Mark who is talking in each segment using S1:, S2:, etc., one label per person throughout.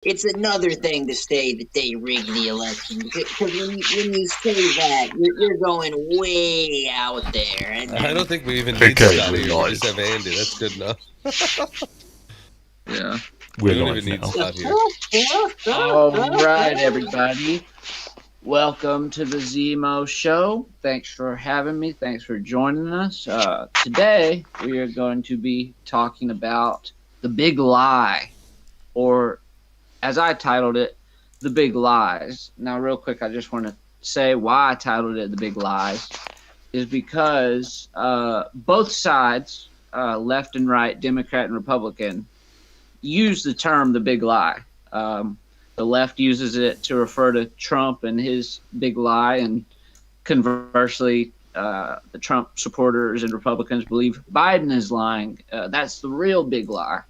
S1: it's another thing to say that they rigged the election, because when you say that, you're going way out there,
S2: I don't
S1: and
S2: think we even need
S3: Okay,
S2: Scott
S3: we're
S2: here. We just
S3: live.
S2: have Andy. That's good enough.
S4: Yeah.
S2: We
S3: We're
S2: don't even
S3: live
S2: need
S3: now.
S2: Scott here.
S4: All right, everybody. Welcome to the ZMO show. Thanks for having me. Thanks for joining us. Today, we are going to be talking about the big lie, or as I titled it, the big lies. Now, real quick, I just want to say why I titled it the big lies is because both sides, left and right, Democrat and Republican, use the term the big lie. The left uses it to refer to Trump and his big lie, and conversely, the Trump supporters and Republicans believe Biden is lying. That's the real big lie.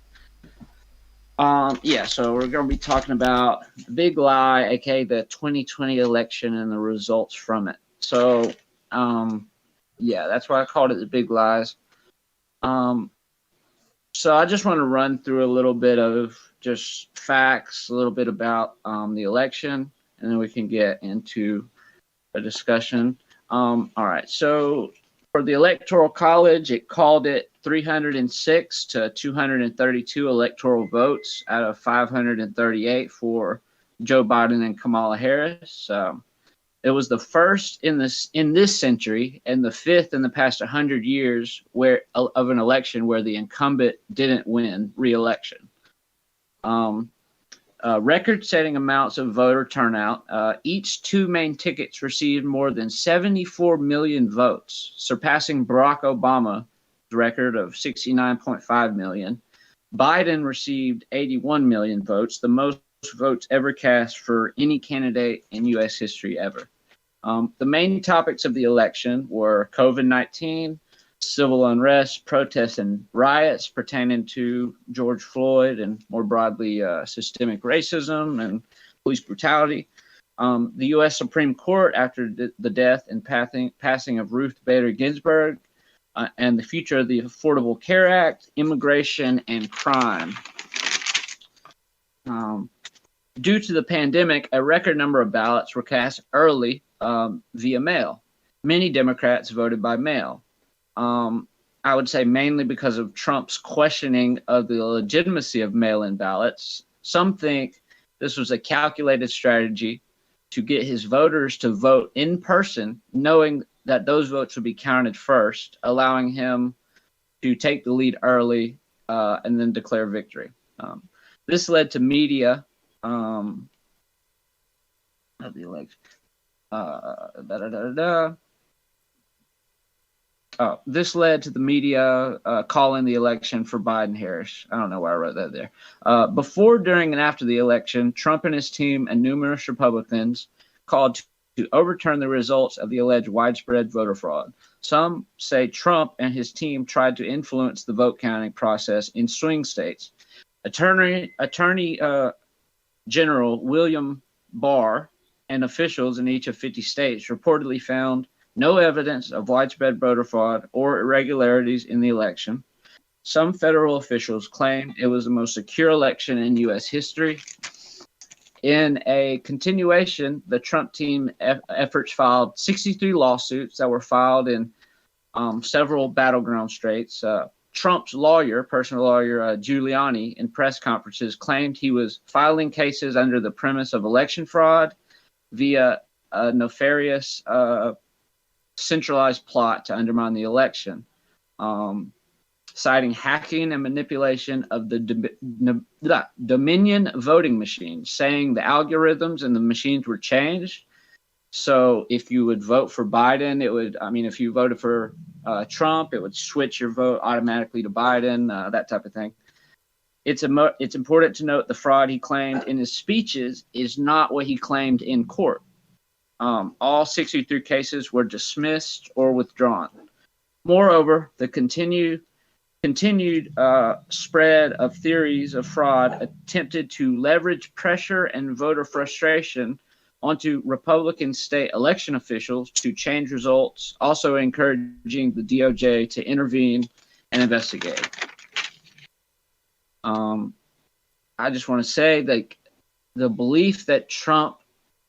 S4: Yeah, so we're going to be talking about the big lie, aka the 2020 election and the results from it. So, yeah, that's why I called it the big lies. So I just want to run through a little bit of just facts, a little bit about the election, and then we can get into a discussion. All right. So for the Electoral College, it called it 306 to 232 electoral votes out of 538 for Joe Biden and Kamala Harris. It was the first in this century and the fifth in the past 100 years of an election where the incumbent didn't win re-election. Record-setting amounts of voter turnout. Each two main tickets received more than 74 million votes, surpassing Barack Obama's record of 69.5 million. Biden received 81 million votes, the most votes ever cast for any candidate in U.S. history ever. The main topics of the election were COVID-19, civil unrest, protests, and riots pertaining to George Floyd, and more broadly, systemic racism and police brutality. The U.S. Supreme Court, after the death and passing of Ruth Bader Ginsburg, and the future of the Affordable Care Act, immigration, and crime. Due to the pandemic, a record number of ballots were cast early via mail. Many Democrats voted by mail. I would say mainly because of Trump's questioning of the legitimacy of mail-in ballots. Some think this was a calculated strategy to get his voters to vote in person, knowing that those votes would be counted first, allowing him to take the lead early and then declare victory. This led to media of the election. This led to the media calling the election for Biden-Harris. I don't know why I wrote that there. Before, during, and after the election, Trump and his team and numerous Republicans called to overturn the results of the alleged widespread voter fraud. Some say Trump and his team tried to influence the vote counting process in swing states. Attorney General William Barr and officials in each of 50 states reportedly found no evidence of widespread voter fraud or irregularities in the election. Some federal officials claimed it was the most secure election in U.S. history. In a continuation, the Trump team efforts filed 63 lawsuits that were filed in several battleground states. Trump's personal lawyer, Giuliani, in press conferences claimed he was filing cases under the premise of election fraud via a nefarious centralized plot to undermine the election, citing hacking and manipulation of the Dominion voting machines, saying the algorithms and the machines were changed. So if you would vote for Biden, if you voted for Trump, it would switch your vote automatically to Biden, that type of thing. It's important to note the fraud he claimed in his speeches is not what he claimed in court. All 63 cases were dismissed or withdrawn. Moreover, the continued spread of theories of fraud attempted to leverage pressure and voter frustration onto Republican state election officials to change results, also encouraging the DOJ to intervene and investigate. I just want to say that the belief that Trump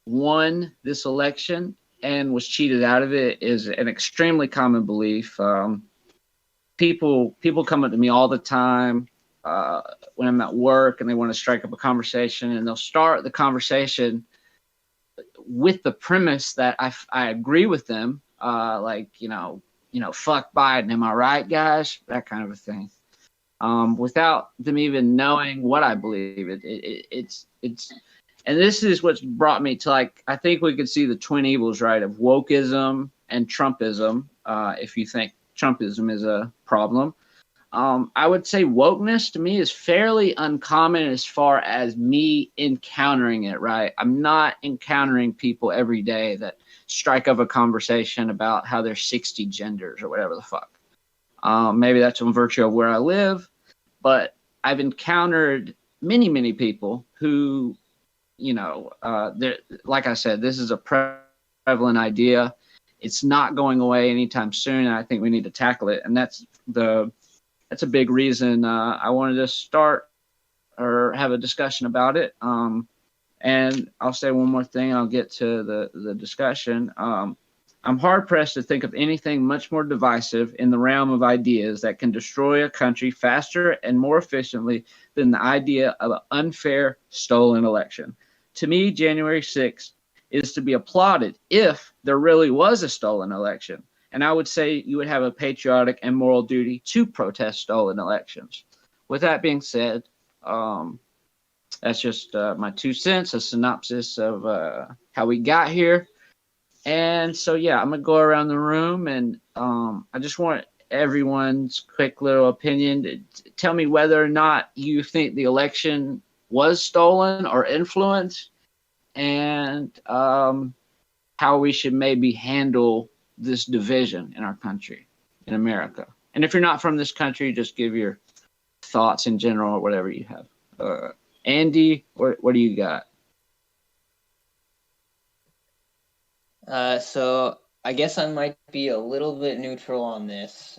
S4: won this election and was cheated out of it is an extremely common belief. People come up to me all the time when I'm at work and they want to strike up a conversation, and they'll start the conversation with the premise that I agree with them, like fuck Biden, am I right, guys? That kind of a thing. Without them even knowing what I believe. It's and this is what's brought me to, like, I think we could see the twin evils, right, of wokeism and Trumpism, if you think Trumpism is a problem. I would say wokeness to me is fairly uncommon as far as me encountering it, right? I'm not encountering people every day that strike up a conversation about how there's 60 genders or whatever the fuck. Maybe that's in virtue of where I live, but I've encountered many people who, like I said, this is a prevalent idea. It's not going away anytime soon, and I think we need to tackle it. And that's a big reason I wanted to start or have a discussion about it. And I'll say one more thing, and I'll get to the discussion. I'm hard-pressed to think of anything much more divisive in the realm of ideas that can destroy a country faster and more efficiently than the idea of an unfair, stolen election. To me, January 6th is to be applauded if there really was a stolen election. And I would say you would have a patriotic and moral duty to protest stolen elections. With that being said, that's just my 2 cents, a synopsis of how we got here. And so, yeah, I'm going to go around the room, and I just want everyone's quick little opinion to tell me whether or not you think the election was stolen or influenced, and how we should maybe handle this division in our country, in America. And if you're not from this country, just give your thoughts in general or whatever you have. Andy, what do you got?
S2: So I guess I might be a little bit neutral on this.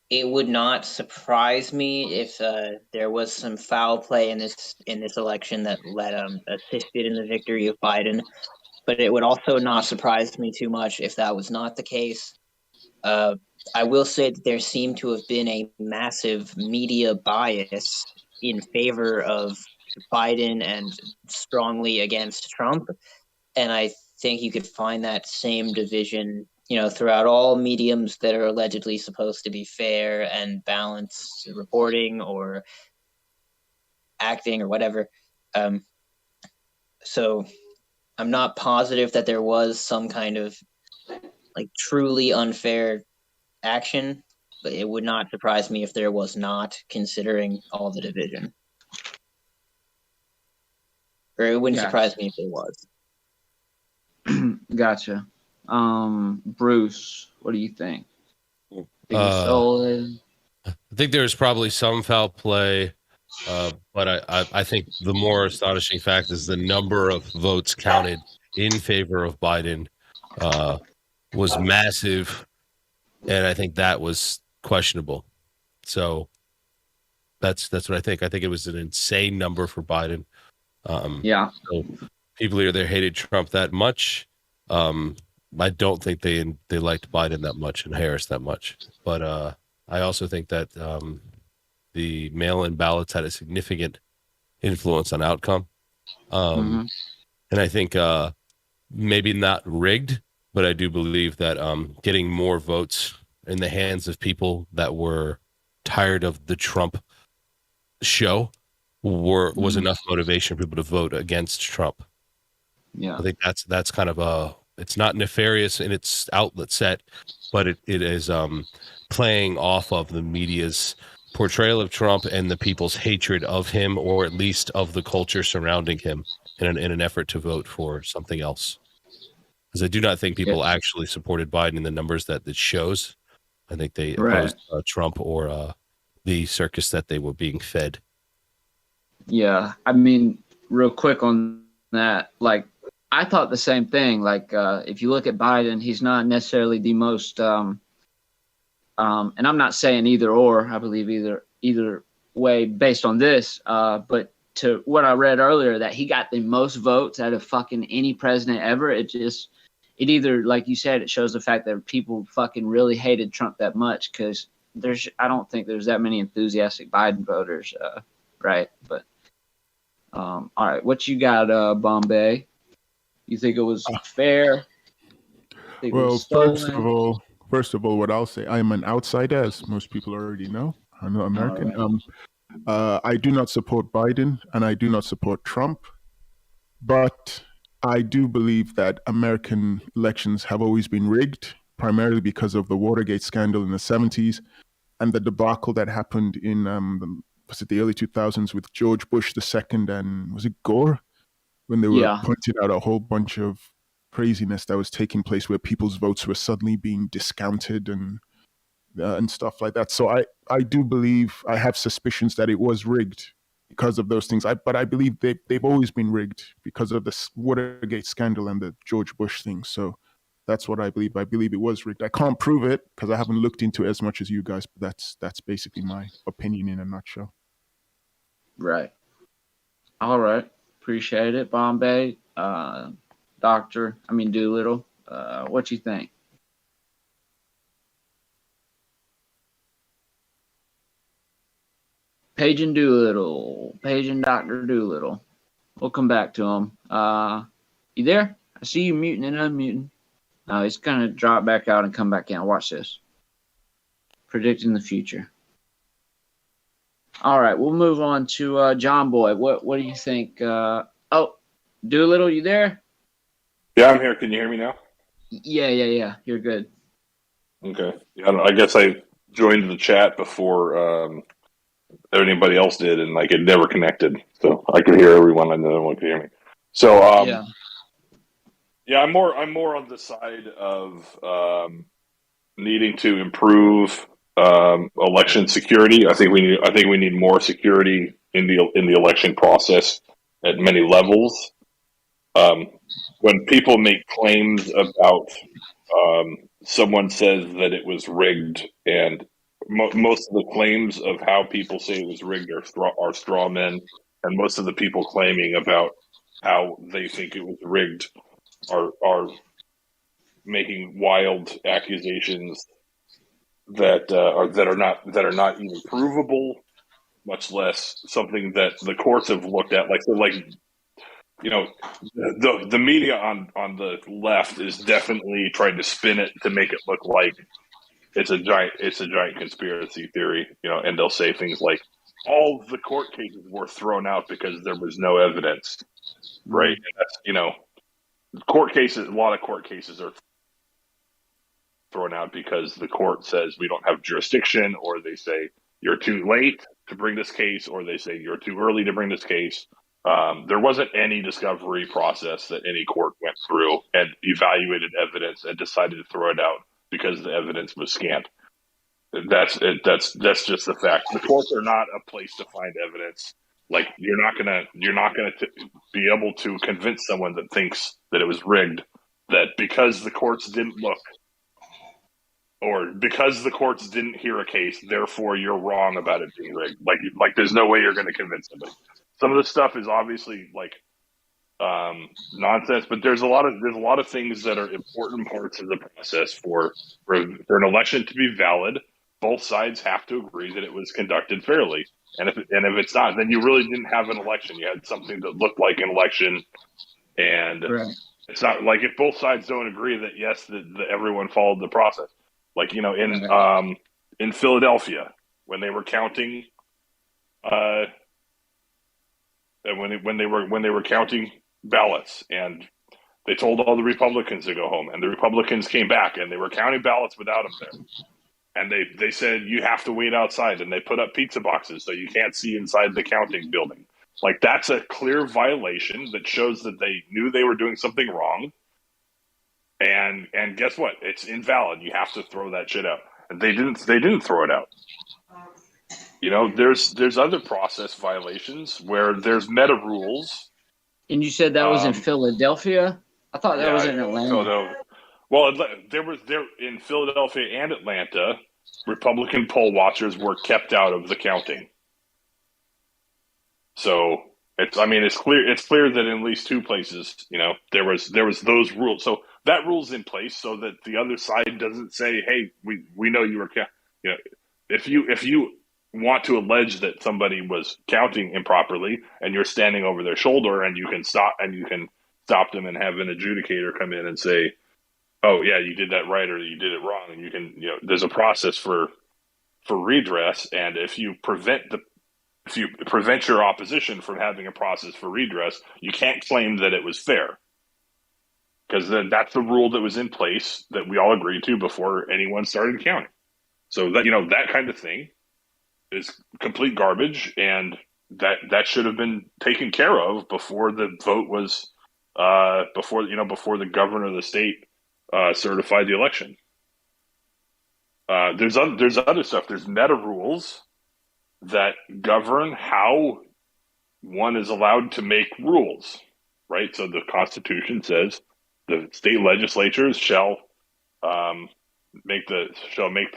S2: It would not surprise me if there was some foul play in this election that assisted in the victory of Biden. But it would also not surprise me too much if that was not the case. I will say that there seemed to have been a massive media bias in favor of Biden and strongly against Trump. And I think you could find that same division, throughout all mediums that are allegedly supposed to be fair and balanced reporting or acting or whatever. So I'm not positive that there was some kind of truly unfair action, but it would not surprise me if there was not, considering all the division. Or it wouldn't surprise me if there was.
S4: Gotcha. Bruce, what do you think? Stolen?
S3: I think there's probably some foul play, but I think the more astonishing fact is the number of votes counted in favor of Biden was massive, and I think that was questionable. So that's what I think. I think it was an insane number for Biden.
S4: Yeah.
S3: So people either hated Trump that much. I don't think they liked Biden that much and Harris that much. But I also think that the mail-in ballots had a significant influence on outcome. And I think maybe not rigged, but I do believe that getting more votes in the hands of people that were tired of the Trump show was enough motivation for people to vote against Trump.
S4: Yeah,
S3: I think that's kind of it's not nefarious in its outlet set, but it is playing off of the media's portrayal of Trump and the people's hatred of him, or at least of the culture surrounding him, in an effort to vote for something else. Because I do not think people actually supported Biden in the numbers that it shows. I think they opposed Trump or the circus that they were being fed.
S4: Yeah, I mean, real quick on that, I thought the same thing. If you look at Biden, he's not necessarily the most, and I'm not saying either or. I believe either way based on this. But to what I read earlier, that he got the most votes out of fucking any president ever. It either, like you said, it shows the fact that people fucking really hated Trump that much, because I don't think there's that many enthusiastic Biden voters, right? But all right, what you got, Bombay? You think it was fair? Think it was stolen?
S5: First of all, what I'll say, I'm an outsider, as most people already know. I'm not American.
S4: Right.
S5: I do not support Biden, and I do not support Trump, but I do believe that American elections have always been rigged, primarily because of the Watergate scandal in the 70s and the debacle that happened in the early 2000s with George Bush II and was it Gore, when they were pointing out a whole bunch of craziness that was taking place, where people's votes were suddenly being discounted and stuff like that. So I do believe, I have suspicions that it was rigged because of those things. But I believe they've always been rigged because of the Watergate scandal and the George Bush thing. So that's what I believe. I believe it was rigged. I can't prove it because I haven't looked into it as much as you guys, but that's basically my opinion in a nutshell.
S4: Right. All right. Appreciate it, Bombay. Doolittle. What you think? Paging Doolittle. Paging Dr. Doolittle. We'll come back to him. You there? I see you muting and unmuting. No, he's going to drop back out and come back in. Watch this. Predicting the future. All right, we'll move on to John Boy. What do you think? Doolittle, you there?
S6: Yeah, I'm here. Can you hear me now?
S4: Yeah. You're good.
S6: Okay. Yeah, I guess I joined the chat before anybody else did, and it never connected, so I could hear everyone, and no one could hear me. So I'm more on the side of needing to improve election security. I think we need more security in the election process at many levels. When people make claims about someone says that it was rigged, and most of the claims of how people say it was rigged are straw men, and most of the people claiming about how they think it was rigged are making wild accusations that are not even provable, much less something that the courts have looked at. The media on the left is definitely trying to spin it to make it look like it's a giant conspiracy theory, and they'll say things like all the court cases were thrown out because there was no evidence, right? And that's, court cases. A lot of court cases are thrown out because the court says we don't have jurisdiction, or they say you're too late to bring this case, or they say you're too early to bring this case. There wasn't any discovery process that any court went through and evaluated evidence and decided to throw it out because the evidence was scant. That's it. That's just the fact. The courts are not a place to find evidence. You're not gonna be able to convince someone that thinks that it was rigged that because the courts didn't look, or because the courts didn't hear a case, therefore you're wrong about it being rigged. There's no way you're going to convince somebody. Some of the stuff is obviously nonsense, but there's a lot of things that are important parts of the process for an election to be valid. Both sides have to agree that it was conducted fairly, and if it's not, then you really didn't have an election. You had something that looked like an election, and
S4: right.
S6: It's not like if both sides don't agree that yes, that everyone followed the process. In Philadelphia, when they were counting, when they were counting ballots, and they told all the Republicans to go home, and the Republicans came back, and they were counting ballots without them there, and they said you have to wait outside, and they put up pizza boxes so you can't see inside the counting building. That's a clear violation that shows that they knew they were doing something wrong. And guess what? It's invalid. You have to throw that shit out. And they didn't throw it out. There's other process violations where there's meta rules.
S4: And you said that was in Philadelphia? I thought that was in Atlanta.
S6: Well, there in Philadelphia and Atlanta, Republican poll watchers were kept out of the counting. So, It's clear that in at least two places, there was those rules. So that rule's in place so that the other side doesn't say, "Hey, we know you were if you want to allege that somebody was counting improperly and you're standing over their shoulder and you can stop them and have an adjudicator come in and say, "Oh yeah, you did that right or you did it wrong," and you can there's a process for redress, and if you prevent your opposition from having a process for redress, you can't claim that it was fair, because then that's the rule that was in place that we all agreed to before anyone started counting. So that that kind of thing is complete garbage, and that should have been taken care of before the vote was before the governor of the state certified the election. There's other stuff. There's meta rules that govern how one is allowed to make rules, right? So the Constitution says the state legislatures shall make the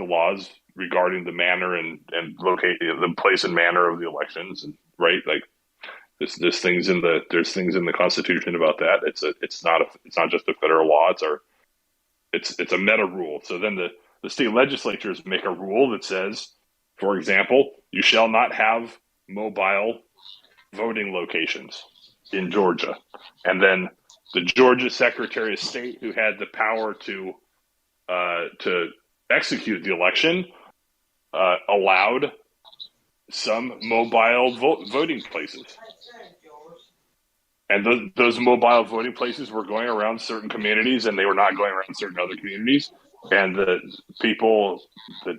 S6: laws regarding the manner and locate the place and manner of the elections, and right, like there's things in the Constitution about that. It's not just a federal law. It's a meta rule. So then the state legislatures make a rule that says, for example, you shall not have mobile voting locations in Georgia. And then the Georgia Secretary of State, who had the power to execute the election, allowed some mobile voting places. And those mobile voting places were going around certain communities, and they were not going around certain other communities. And the people that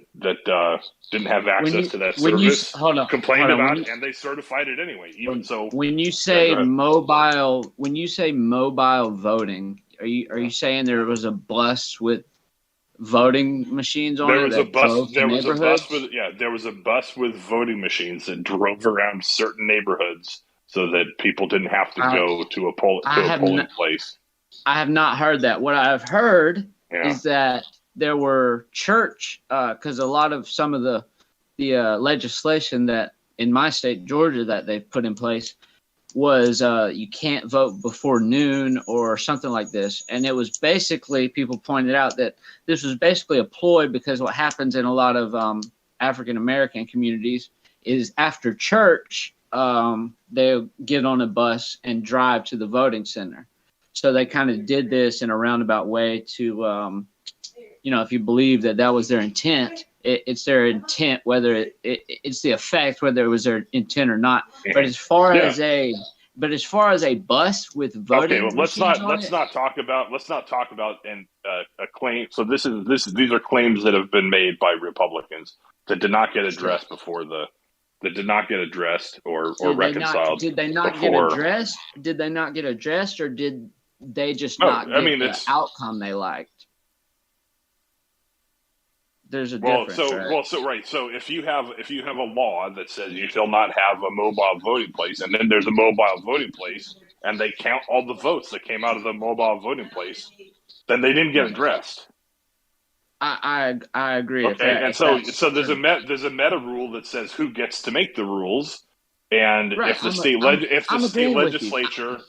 S6: didn't have access to that service complained about it, and they certified it anyway. When you say
S4: mobile voting, are you saying there was a bus with voting machines on it? There was
S6: a bus with voting machines that drove around certain neighborhoods so that people didn't have to go to a polling place.
S4: I have not heard that. What I've heard is that there were church, because a lot of some of the legislation that in my state, Georgia, that they've put in place was you can't vote before noon or something like this. And it was basically, people pointed out that this was basically a ploy, because what happens in a lot of African-American communities is after church, they'll get on a bus and drive to the voting center. So they kind of did this in a roundabout way to, if you believe that was their intent, it's their intent, whether it's the effect, whether it was their intent or not. But as far as a bus with voting,
S6: let's not talk about a claim. So these are claims that have been made by Republicans that did not get addressed or reconciled.
S4: Did they not get addressed? Did they not get addressed, or did they just not get the outcome they liked? There's a difference.
S6: So if you have a law that says you shall not have a mobile voting place, and then there's a mobile voting place, and they count all the votes that came out of the mobile voting place, then they didn't get addressed.
S4: I agree.
S6: Okay, and so there's a meta rule that says who gets to make the rules, and if the state legislature,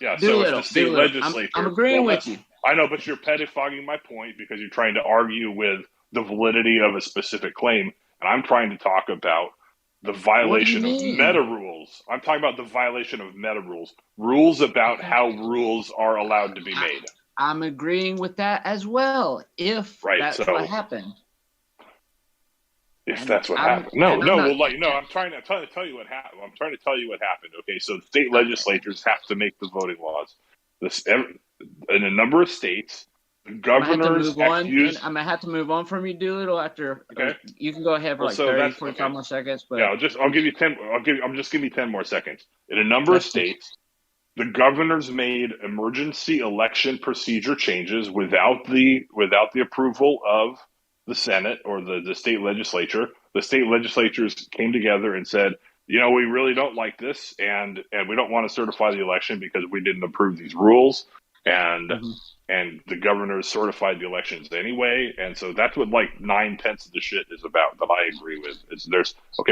S4: I'm agreeing with you.
S6: I know, but you're pettifogging my point because you're trying to argue with the validity of a specific claim, and I'm trying to talk about the violation of meta rules. I'm talking about the violation of meta rules about how rules are allowed to be made.
S4: I'm agreeing with that as well. That's what happened.
S6: If that's what happened. I'm trying to tell you what happened. I'm trying to tell you what happened. Okay, so state legislatures have to make the voting laws. In a number of states, governors
S4: I'm gonna have to move on from you, Doolittle. After you can go ahead for 45 more seconds. But
S6: I'll give you 10. I'm just giving you 10 more seconds. In a number of states, the governors made emergency election procedure changes without the approval of the Senate or the state legislature. The state legislatures came together and said, we really don't like this, and we don't want to certify the election because we didn't approve these rules. And the governors certified the elections anyway, and so that's what 9/10 of the shit is about that I agree with.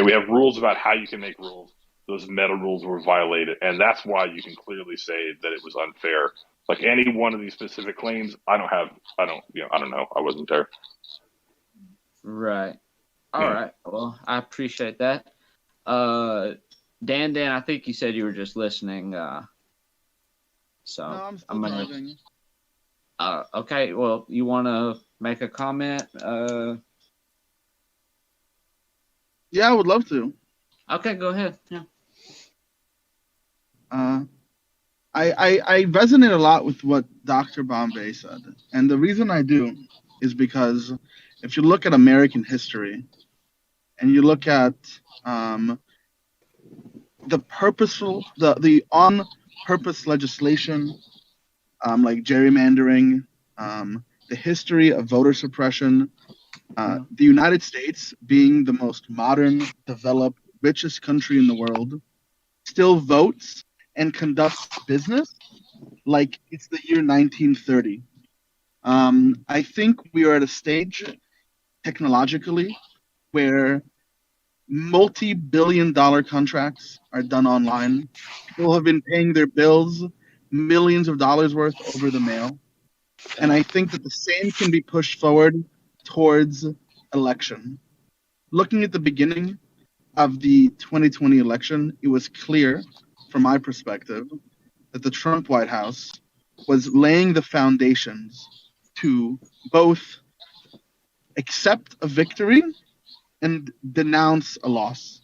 S6: We have rules about how you can make rules. those meta rules were violated, and that's why you can clearly say that it was unfair. Like any one of these specific claims, I don't know. I wasn't there.
S4: Right. All right. Well, I appreciate that. Dan, I think you said you were just listening. So
S7: No, I'm still driving.
S4: Okay. Well, you want to make a comment?
S7: Yeah, I would love to.
S4: Okay, go ahead. Yeah.
S7: I resonate a lot with what Dr. Bombay said. And the reason I do is because if you look at American history and you look at the on purpose legislation, like gerrymandering, the history of voter suppression, the United States being the most modern, developed, richest country in the world, still votes and conducts business like it's the year 1930. I think we are at a stage technologically where multi-billion-dollar contracts are done online. People have been paying their bills millions of dollars worth over the mail. And I think that the same can be pushed forward towards election. Looking at the beginning of the 2020 election, it was clear, from my perspective, that the Trump White House was laying the foundations to both accept a victory and denounce a loss.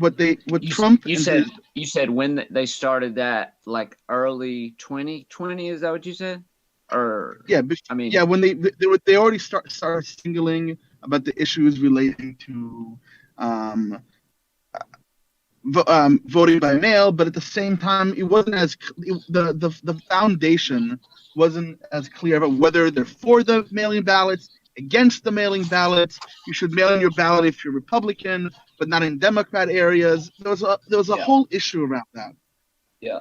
S7: You
S4: said when they started that, like early 2020, is that what you said? Or
S7: when they already started singling about the issues relating to voting by mail, but at the same time, it wasn't the foundation wasn't as clear about whether they're for the mailing ballots, against the mailing ballots. You should mail in your ballot if you're Republican, but not in Democrat areas. There was a whole issue around that.
S4: Yeah.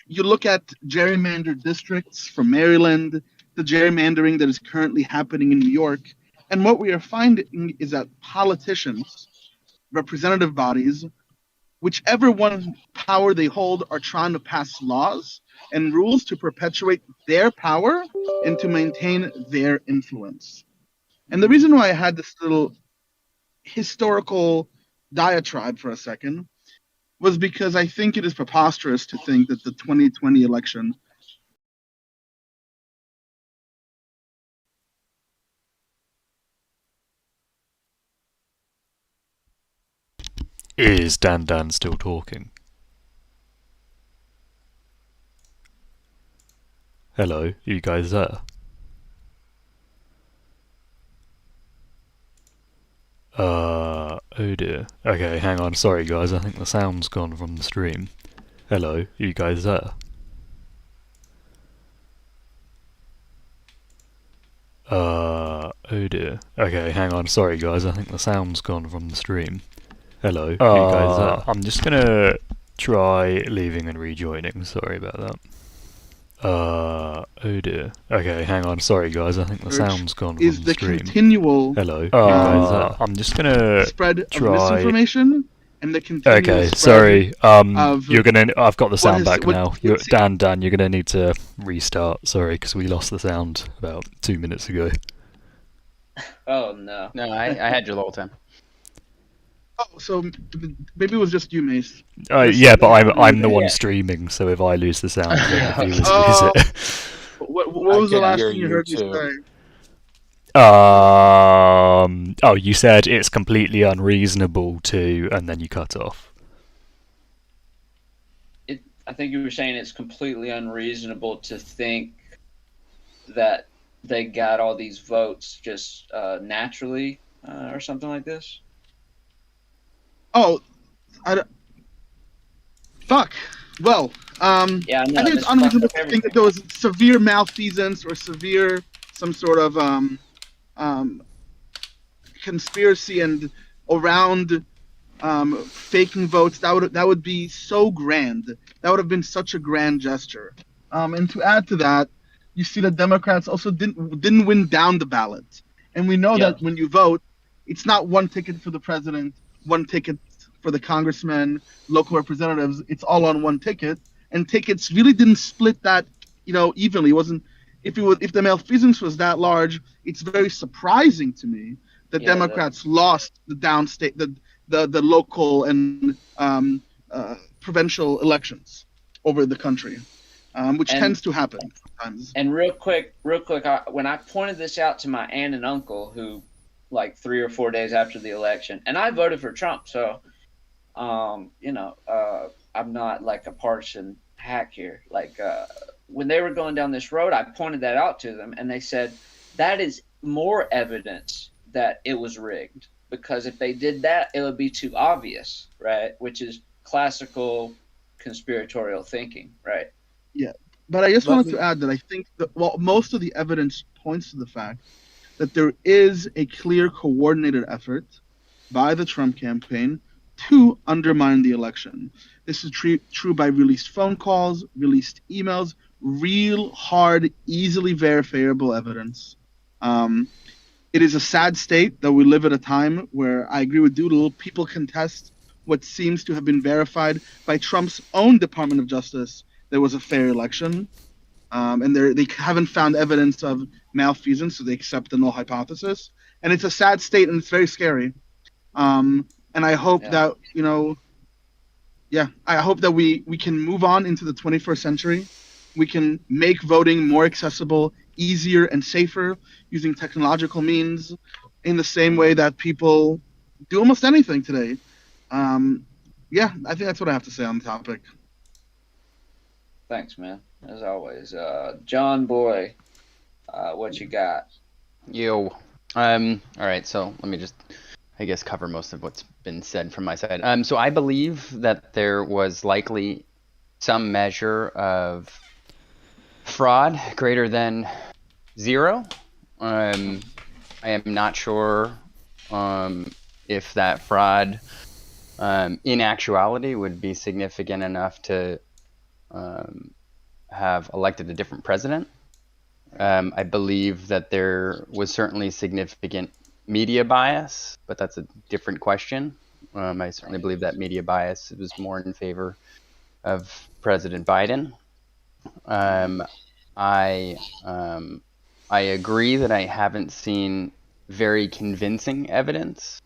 S7: You look at gerrymandered districts from Maryland, the gerrymandering that is currently happening in New York, and what we are finding is that politicians, representative bodies, whichever one power they hold, are trying to pass laws and rules to perpetuate their power and to maintain their influence. And the reason why I had this little historical diatribe for a second was because I think it is preposterous to think that the 2020 election
S8: Is Dan still talking? Hello, you guys there? Oh dear. Okay, hang on, sorry guys, I think the sound's gone from the stream. Hello, you guys there? Oh dear. Okay, hang on, sorry guys, I think the sound's gone from the stream. Hello, you guys there? I'm just gonna try leaving and rejoining, sorry about that. Oh dear. Okay, hang on, sorry guys, I think the sound's gone from the stream.
S7: Continual
S8: Hello, you guys there? I'm just gonna
S7: spread of
S8: try...
S7: misinformation and the continual
S8: Okay,
S7: spread
S8: sorry.
S7: of
S8: You're gonna. I've got the sound back now.
S7: Dan,
S8: you're gonna need to restart. Sorry, because we lost the sound about 2 minutes ago.
S4: Oh no.
S9: No, I had you the whole time.
S7: Oh, so maybe it was just you, Mace.
S8: Yeah, but I'm the one streaming, so if I lose the sound, then the viewers lose it.
S7: What was the last thing you heard me say?
S8: Oh, you said it's completely unreasonable to, and then you cut off.
S4: I think you were saying it's completely unreasonable to think that they got all these votes just naturally or something like this.
S7: Oh, fuck. Well,
S4: yeah, no,
S7: I think it's unreasonable to think that there was severe malfeasance or severe some sort of conspiracy and around faking votes. That would be so grand. That would have been such a grand gesture. And to add to that, you see that Democrats also didn't win down the ballot, and we know that when you vote, it's not one ticket for the president, one ticket for the congressmen, local representatives, it's all on one ticket, and tickets really didn't split that, evenly. It wasn't. If the malfeasance was that large, it's very surprising to me that Democrats lost the downstate, the local and provincial elections over the country, which tends to happen sometimes.
S4: And real quick, when I pointed this out to my aunt and uncle, who, like 3 or 4 days after the election, and I voted for Trump, so, I'm not like a partisan hack here. Like, when they were going down this road, I pointed that out to them, and they said, that is more evidence that it was rigged, because if they did that, it would be too obvious, right? Which is classical conspiratorial thinking, right?
S7: Yeah, but I just wanted to add that I think that, most of the evidence points to the fact that there is a clear coordinated effort by the Trump campaign to undermine the election. This is true by released phone calls, released emails, real hard, easily verifiable evidence. It is a sad state that we live at a time where, I agree with Doodle, people contest what seems to have been verified by Trump's own Department of Justice there was a fair election. And they haven't found evidence of malfeasance, so they accept the null hypothesis. And it's a sad state, and it's very scary. And I hope that, I hope that we can move on into the 21st century. We can make voting more accessible, easier, and safer using technological means in the same way that people do almost anything today. I think that's what I have to say on the topic.
S4: Thanks, man. As always. John Boy, what you got?
S9: Yo. All right, so let me just, I guess, cover most of what's been said from my side. So I believe that there was likely some measure of fraud greater than 0. I am not sure if that fraud in actuality would be significant enough to have elected a different president. I believe that there was certainly significant media bias, but that's a different question. I certainly believe that media bias was more in favor of President Biden. I agree that I haven't seen very convincing evidence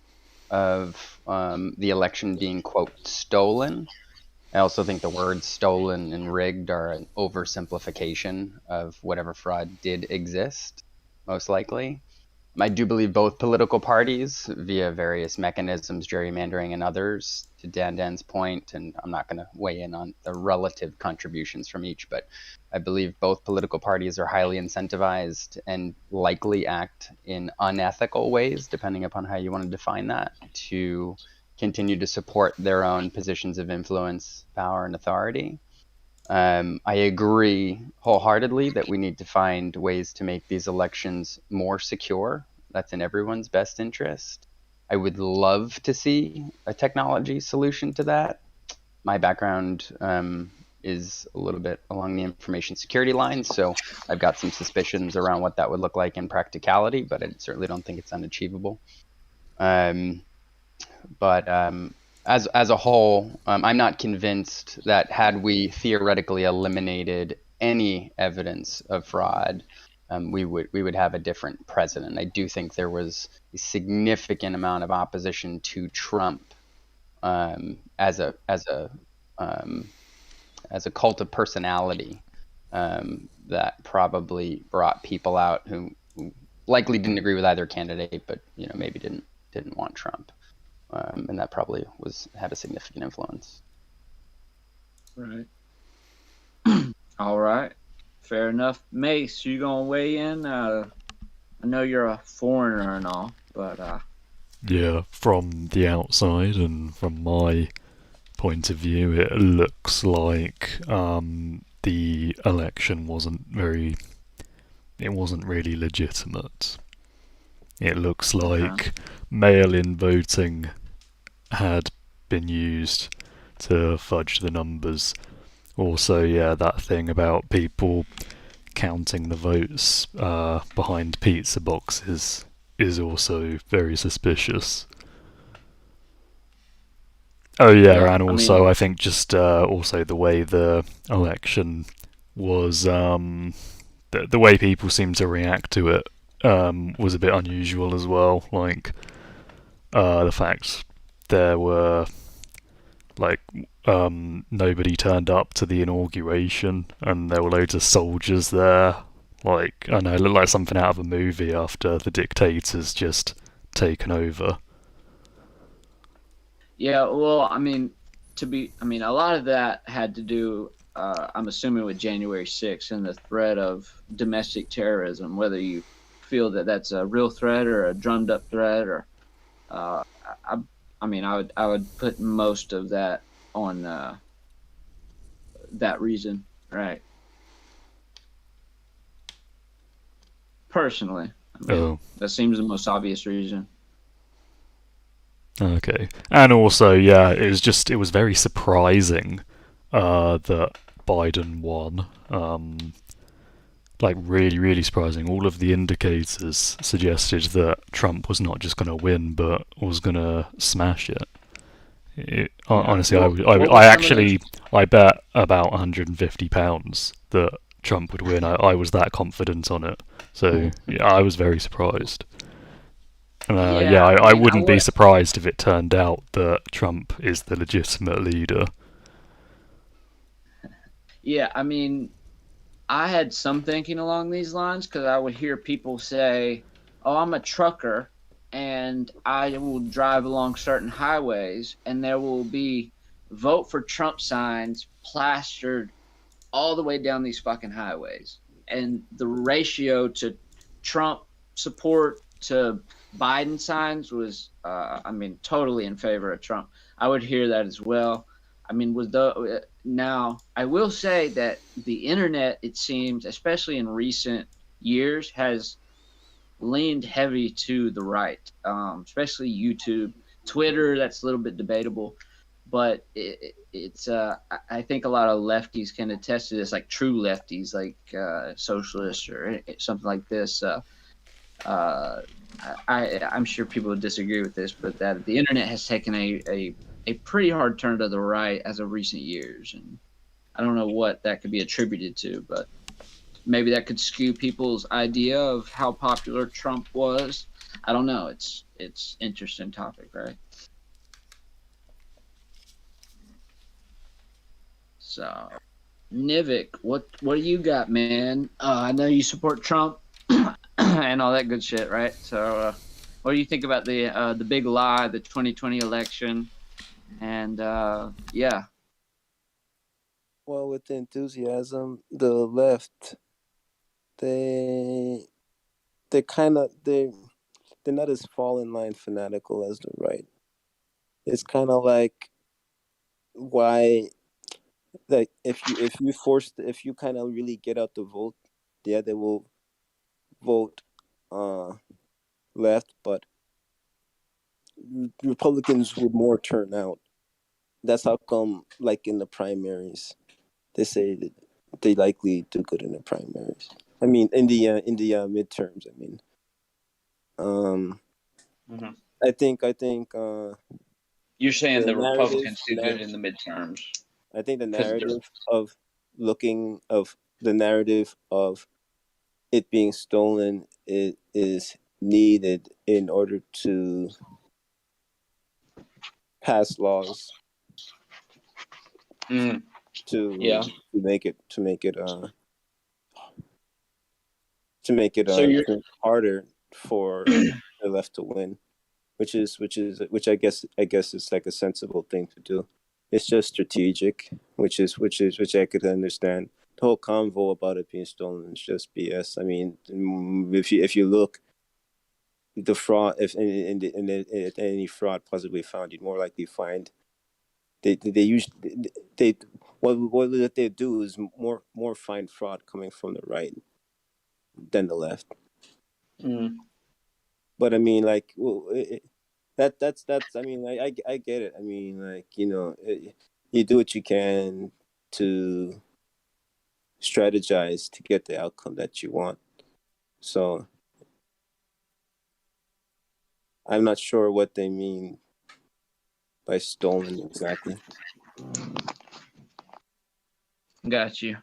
S9: of the election being, quote, stolen. I also think the words stolen and rigged are an oversimplification of whatever fraud did exist, most likely. I do believe both political parties, via various mechanisms, gerrymandering and others, to Dan's point, and I'm not going to weigh in on the relative contributions from each, but I believe both political parties are highly incentivized and likely act in unethical ways, depending upon how you want to define that, to continue to support their own positions of influence, power, and authority. I agree wholeheartedly that we need to find ways to make these elections more secure. That's in everyone's best interest. I would love to see a technology solution to that. My background is a little bit along the information security lines, so I've got some suspicions around what that would look like in practicality, but I certainly don't think it's unachievable. But as a whole, I'm not convinced that had we theoretically eliminated any evidence of fraud, we would have a different president. I do think there was a significant amount of opposition to Trump as a cult of personality that probably brought people out who likely didn't agree with either candidate, but maybe didn't want Trump. And that probably had a significant influence.
S4: Right. All right. Fair enough. Mace, you gonna weigh in? I know you're a foreigner and all, but
S8: yeah, from the outside and from my point of view, it looks like the election wasn't really legitimate. It looks like mail-in voting had been used to fudge the numbers. Also, that thing about people counting the votes behind pizza boxes is also very suspicious. Oh yeah,
S4: Yeah,
S8: and
S4: I
S8: also
S4: mean,
S8: I think just also the way the election was, the way people seemed to react to it was a bit unusual as well. Like the fact there were like nobody turned up to the inauguration, and there were loads of soldiers there. Like I know, it looked like something out of a movie after the dictator's just taken over.
S4: yeah. Well, I mean, a lot of that had to do, I'm assuming, with January 6th and the threat of domestic terrorism. Whether you feel that that's a real threat or a drummed up threat, or uh, I, I would put most of that on that reason, right? Personally, I mean,
S8: Oh,
S4: that seems the most obvious reason.
S8: okay. And also, yeah, it was very surprising that Biden won. Like really, really surprising. All of the indicators suggested that Trump was not just going to win, but was going to smash it.
S4: Yeah.
S8: Honestly,
S4: What were
S8: I
S4: some of those?
S8: actually, I bet about £150 that Trump would win. I was that confident on it. So yeah, I was very surprised. Yeah,
S4: Yeah, I
S8: I
S4: mean, I
S8: wouldn't be
S4: would.
S8: surprised if it turned out that Trump is the legitimate leader.
S4: Yeah, I mean, I had some thinking along these lines because I would hear people say, "Oh, I'm a trucker, and I will drive along certain highways, and there will be vote for Trump signs plastered all the way down these fucking highways, and the ratio to Trump support to Biden signs was, totally in favor of Trump." I would hear that as well. I mean, now I will say that the internet, it seems, especially in recent years, has leaned heavy to the right, especially YouTube, Twitter. That's a little bit debatable, but I think a lot of lefties can attest to this, like true lefties, like socialists or something like this. Uh, I'm sure people would disagree with this, but that the internet has taken a pretty hard turn to the right as of recent years, and I don't know what that could be attributed to, but maybe that could skew people's idea of how popular Trump was. I don't know. It's interesting topic, right? So, Nivik, what do you got, man? I know you support Trump and all that good shit, right? So, what do you think about the big lie, the 2020 election, and yeah,
S10: Well, with the enthusiasm, the left, they they kind of they're not as fall in line fanatical as the right. It's kind of like why, like if you kind of really get out the vote, yeah, they will vote uh left, but Republicans would more turn out. That's how come, like in the primaries, they say that they likely do good in the primaries. I mean, in the midterms. I mean, um,
S4: Mhm.
S10: I think
S4: You're saying
S10: the
S4: the
S10: narrative,
S4: Republicans do good in the midterms
S10: I think the
S4: because they're.
S10: narrative of the narrative of it being stolen, it is needed in order to pass laws
S4: Mm, yeah.
S10: to make it
S4: So you're.
S10: harder for the left to win, which I guess is like a sensible thing to do. It's just strategic, which I could understand. The whole convo about it being stolen is just BS. I mean, if you look, the fraud, if any fraud possibly found, you'd more likely find they usually they what they do is more find fraud coming from the right than the left.
S4: Mm,
S10: But I mean, like, well, that's. I mean, like, I get it. I mean, like, you do what you can to strategize to get the outcome that you want. So I'm not sure what they mean stolen exactly.
S4: Got you.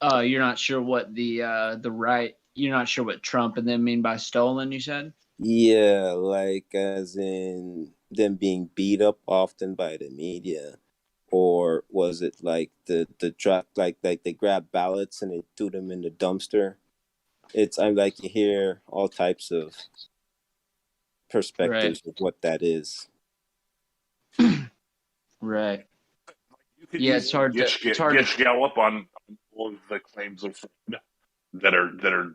S4: You're not sure what the right. You're not sure what Trump and them mean by stolen. You said.
S10: Yeah, like as in them being beat up often by the media, or was it like the drop like they grab ballots and they threw them in the dumpster? I'm like you hear all types of perspectives of what that is.
S4: Right.
S6: You could
S4: Yeah, it's hard to
S6: Gish Gallop on all of the claims of fraud that are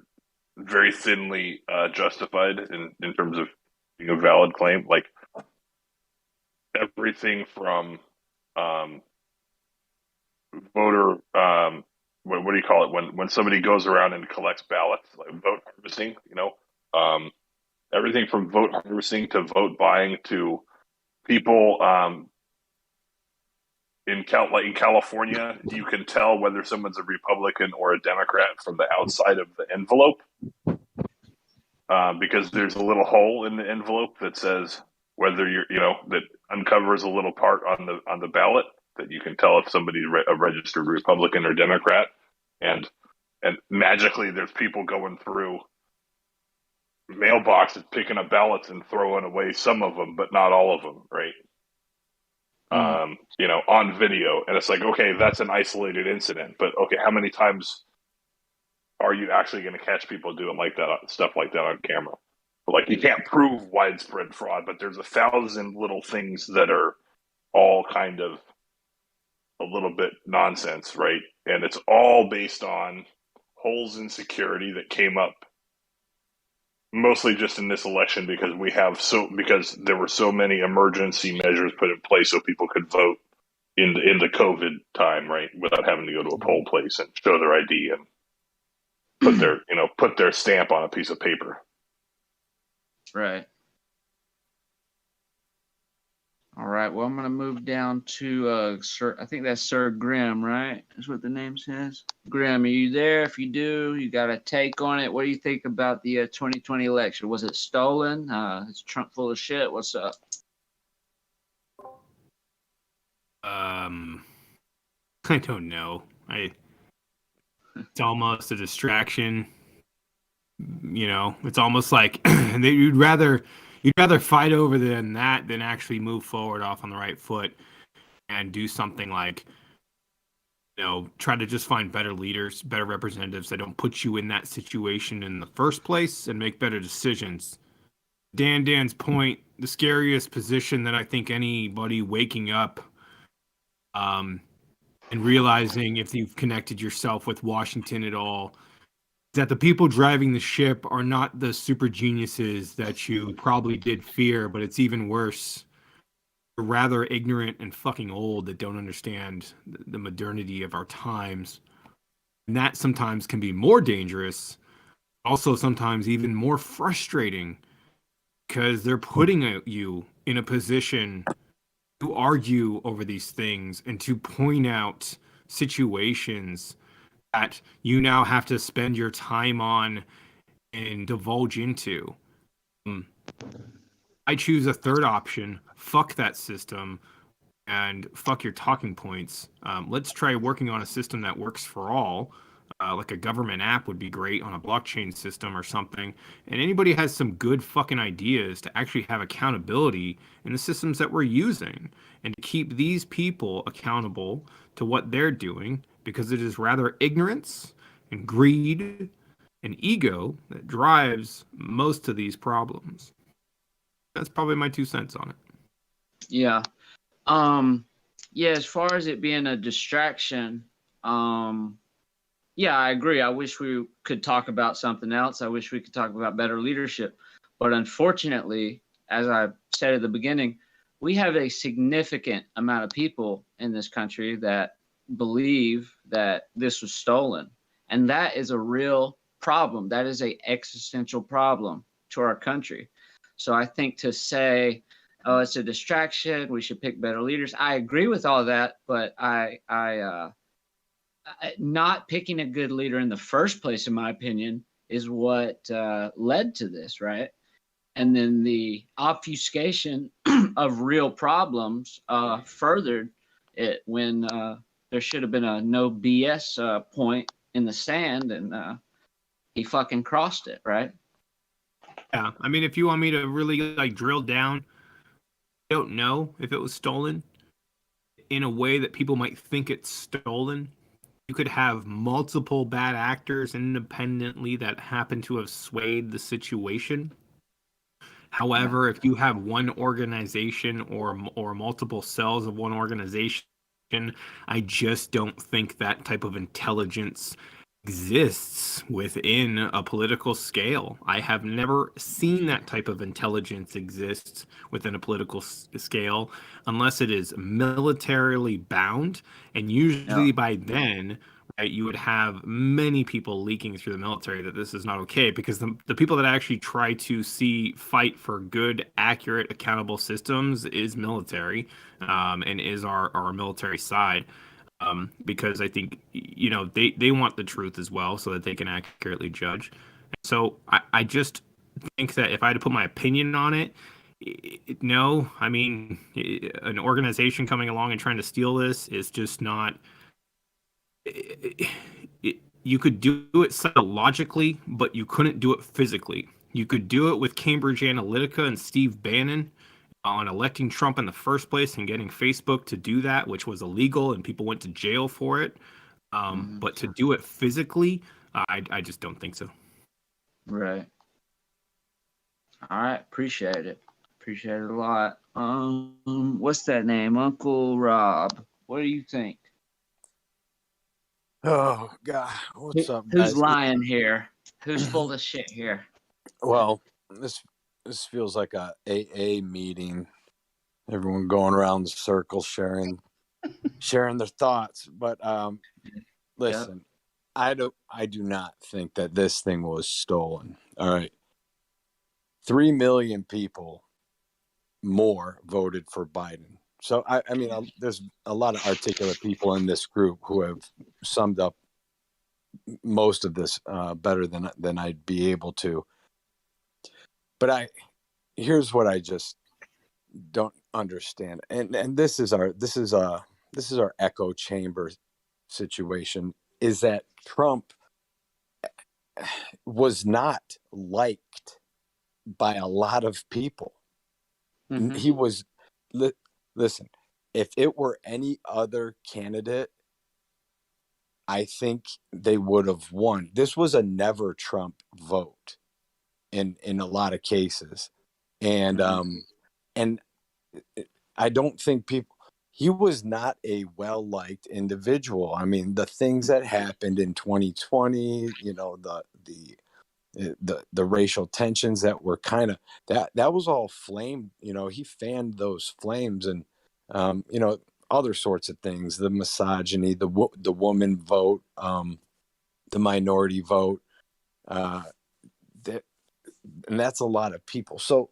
S6: very thinly justified in terms of being a valid claim. Like everything from voter what do you call it when somebody goes around and collects ballots, like vote harvesting, everything from vote harvesting to vote buying to people in California, you can tell whether someone's a Republican or a Democrat from the outside of the envelope, because there's a little hole in the envelope that says whether that uncovers a little part on the ballot that you can tell if somebody's a registered Republican or Democrat, and magically there's people going through mailboxes picking up ballots and throwing away some of them, but not all of them, right? On video, and it's like, okay, that's an isolated incident, but okay, how many times are you actually going to catch people doing stuff like that on camera? But like, you can't prove widespread fraud, but there's 1,000 little things that are all kind of a little bit nonsense, right? And it's all based on holes in security that came up mostly just in this election because there were so many emergency measures put in place so people could vote in the COVID time, right, without having to go to a poll place and show their ID and put their stamp on a piece of paper.
S4: Right. All right. Well, I'm going to move down to Sir. I think that's Sir Grimm, right? Is what the name says. Grimm, are you there? If you do, you got a take on it. What do you think about the 2020 election? Was it stolen? Is Trump full of shit? What's up?
S11: I don't know. It's almost a distraction. It's almost like you'd rather fight over than that than actually move forward off on the right foot and do something like, try to just find better leaders, better representatives that don't put you in that situation in the first place and make better decisions. Dan's point, the scariest position that I think anybody waking up and realizing, if you've connected yourself with Washington at all, that the people driving the ship are not the super geniuses that you probably did fear, but it's even worse. They're rather ignorant and fucking old that don't understand the modernity of our times. And that sometimes can be more dangerous, also sometimes even more frustrating, because they're putting you in a position to argue over these things and to point out situations that you now have to spend your time on and divulge into. I choose a third option. Fuck that system and fuck your talking points. Let's try working on a system that works for all. Like a government app would be great on a blockchain system or something. And anybody has some good fucking ideas to actually have accountability in the systems that we're using and to keep these people accountable to what they're doing, because it is rather ignorance and greed and ego that drives most of these problems. That's probably my 2 cents on it.
S4: Yeah. Yeah, as far as it being a distraction, yeah, I agree. I wish we could talk about something else. I wish we could talk about better leadership. But unfortunately, as I said at the beginning, we have a significant amount of people in this country that believe that this was stolen. And that is a real problem. That is an existential problem to our country. So I think to say, oh, it's a distraction, we should pick better leaders, I agree with all that, but not picking a good leader in the first place, in my opinion, is what led to this, right? and then the obfuscation of real problems furthered it when there should have been a no BS point in the sand, and he fucking crossed it, right?
S11: Yeah, I mean, if you want me to really like drill down, I don't know if it was stolen in a way that people might think it's stolen. You could have multiple bad actors independently that happen to have swayed the situation. However, if you have one organization or multiple cells of one organization, I just don't think that type of intelligence exists within a political scale. I have never seen that type of intelligence exist within a political scale unless it is militarily bound, and usually by then, right, you would have many people leaking through the military that this is not okay, because the people that actually try to fight for good, accurate, accountable systems is military, and is our military side. Because I think, you know, they want the truth as well so that they can accurately judge. So I just think that if I had to put my opinion on it, no, I mean, an organization coming along and trying to steal this is just not. You could do it psychologically, but you couldn't do it physically. You could do it with Cambridge Analytica and Steve Bannon on electing Trump in the first place and getting Facebook to do that, which was illegal and people went to jail for it. But to do it physically, I just don't think so.
S4: Right. All right. Appreciate it. Appreciate it a lot. What's that name? Uncle Rob. What do you think?
S12: Oh God, what's up, guys?
S4: Who's lying here? Who's full of shit here?
S12: Well, this feels like a AA meeting. Everyone going around the circle sharing their thoughts. But listen, I do not think that this thing was stolen. All right. 3 million people more voted for Biden. So I mean, there's a lot of articulate people in this group who have summed up most of this better than I'd be able to. But here's what I just don't understand, and this is our echo chamber situation, is that Trump was not liked by a lot of people. Mm-hmm. He was. Listen, if it were any other candidate, I think they would have won. This was a never Trump vote in a lot of cases. And and I don't think he was not a well-liked individual. I mean, the things that happened in 2020, you know, the racial tensions that were kind of that was all flamed, you know, he fanned those flames, and you know, other sorts of things, the misogyny, the woman vote, the minority vote, and that's a lot of people. So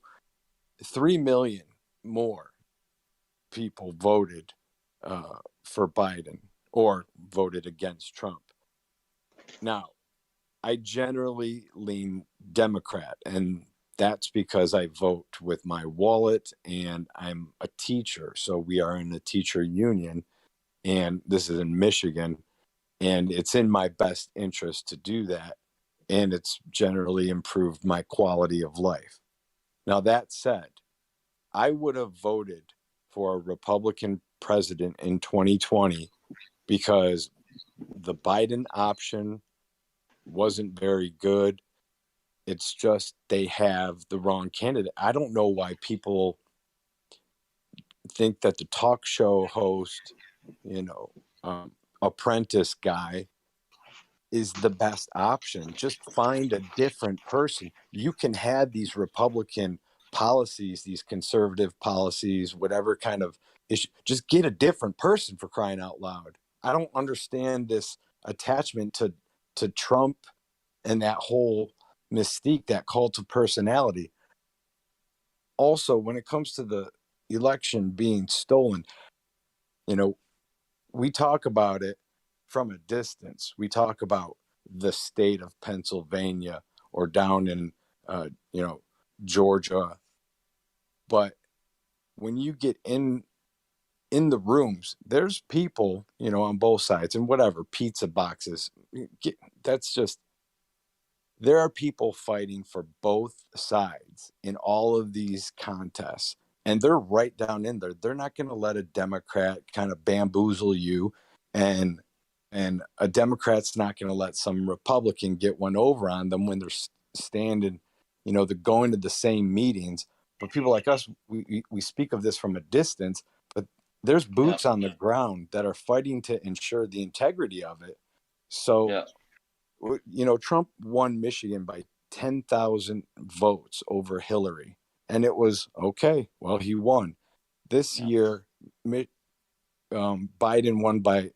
S12: 3 million more people voted for Biden or voted against Trump. Now, I generally lean Democrat, and that's because I vote with my wallet, and I'm a teacher. So we are in a teacher union, and this is in Michigan, and it's in my best interest to do that. And it's generally improved my quality of life. Now, that said, I would have voted for a Republican president in 2020 because the Biden option wasn't very good. It's just they have the wrong candidate. I don't know why people think that the talk show host, you know, apprentice guy is the best option. Just find a different person. You can have these Republican policies, these conservative policies, whatever kind of issue. Just get a different person, for crying out loud. I don't understand this attachment to Trump and that whole mystique, that cult of personality. Also, when it comes to the election being stolen, you know, we talk about it from a distance. We talk about the state of Pennsylvania or down in, you know, Georgia. But when you get in the rooms, there's people, on both sides and whatever, pizza boxes. That's just, there are people fighting for both sides in all of these contests. And they're right down in there. They're not going to let a Democrat kind of bamboozle you, and a Democrat's not going to let some Republican get one over on them when they're standing, they're going to the same meetings. But people like us, we speak of this from a distance, but there's boots on the ground that are fighting to ensure the integrity of it. So, Trump won Michigan by 10,000 votes over Hillary. And it was, okay, well, he won. This year, Biden won by,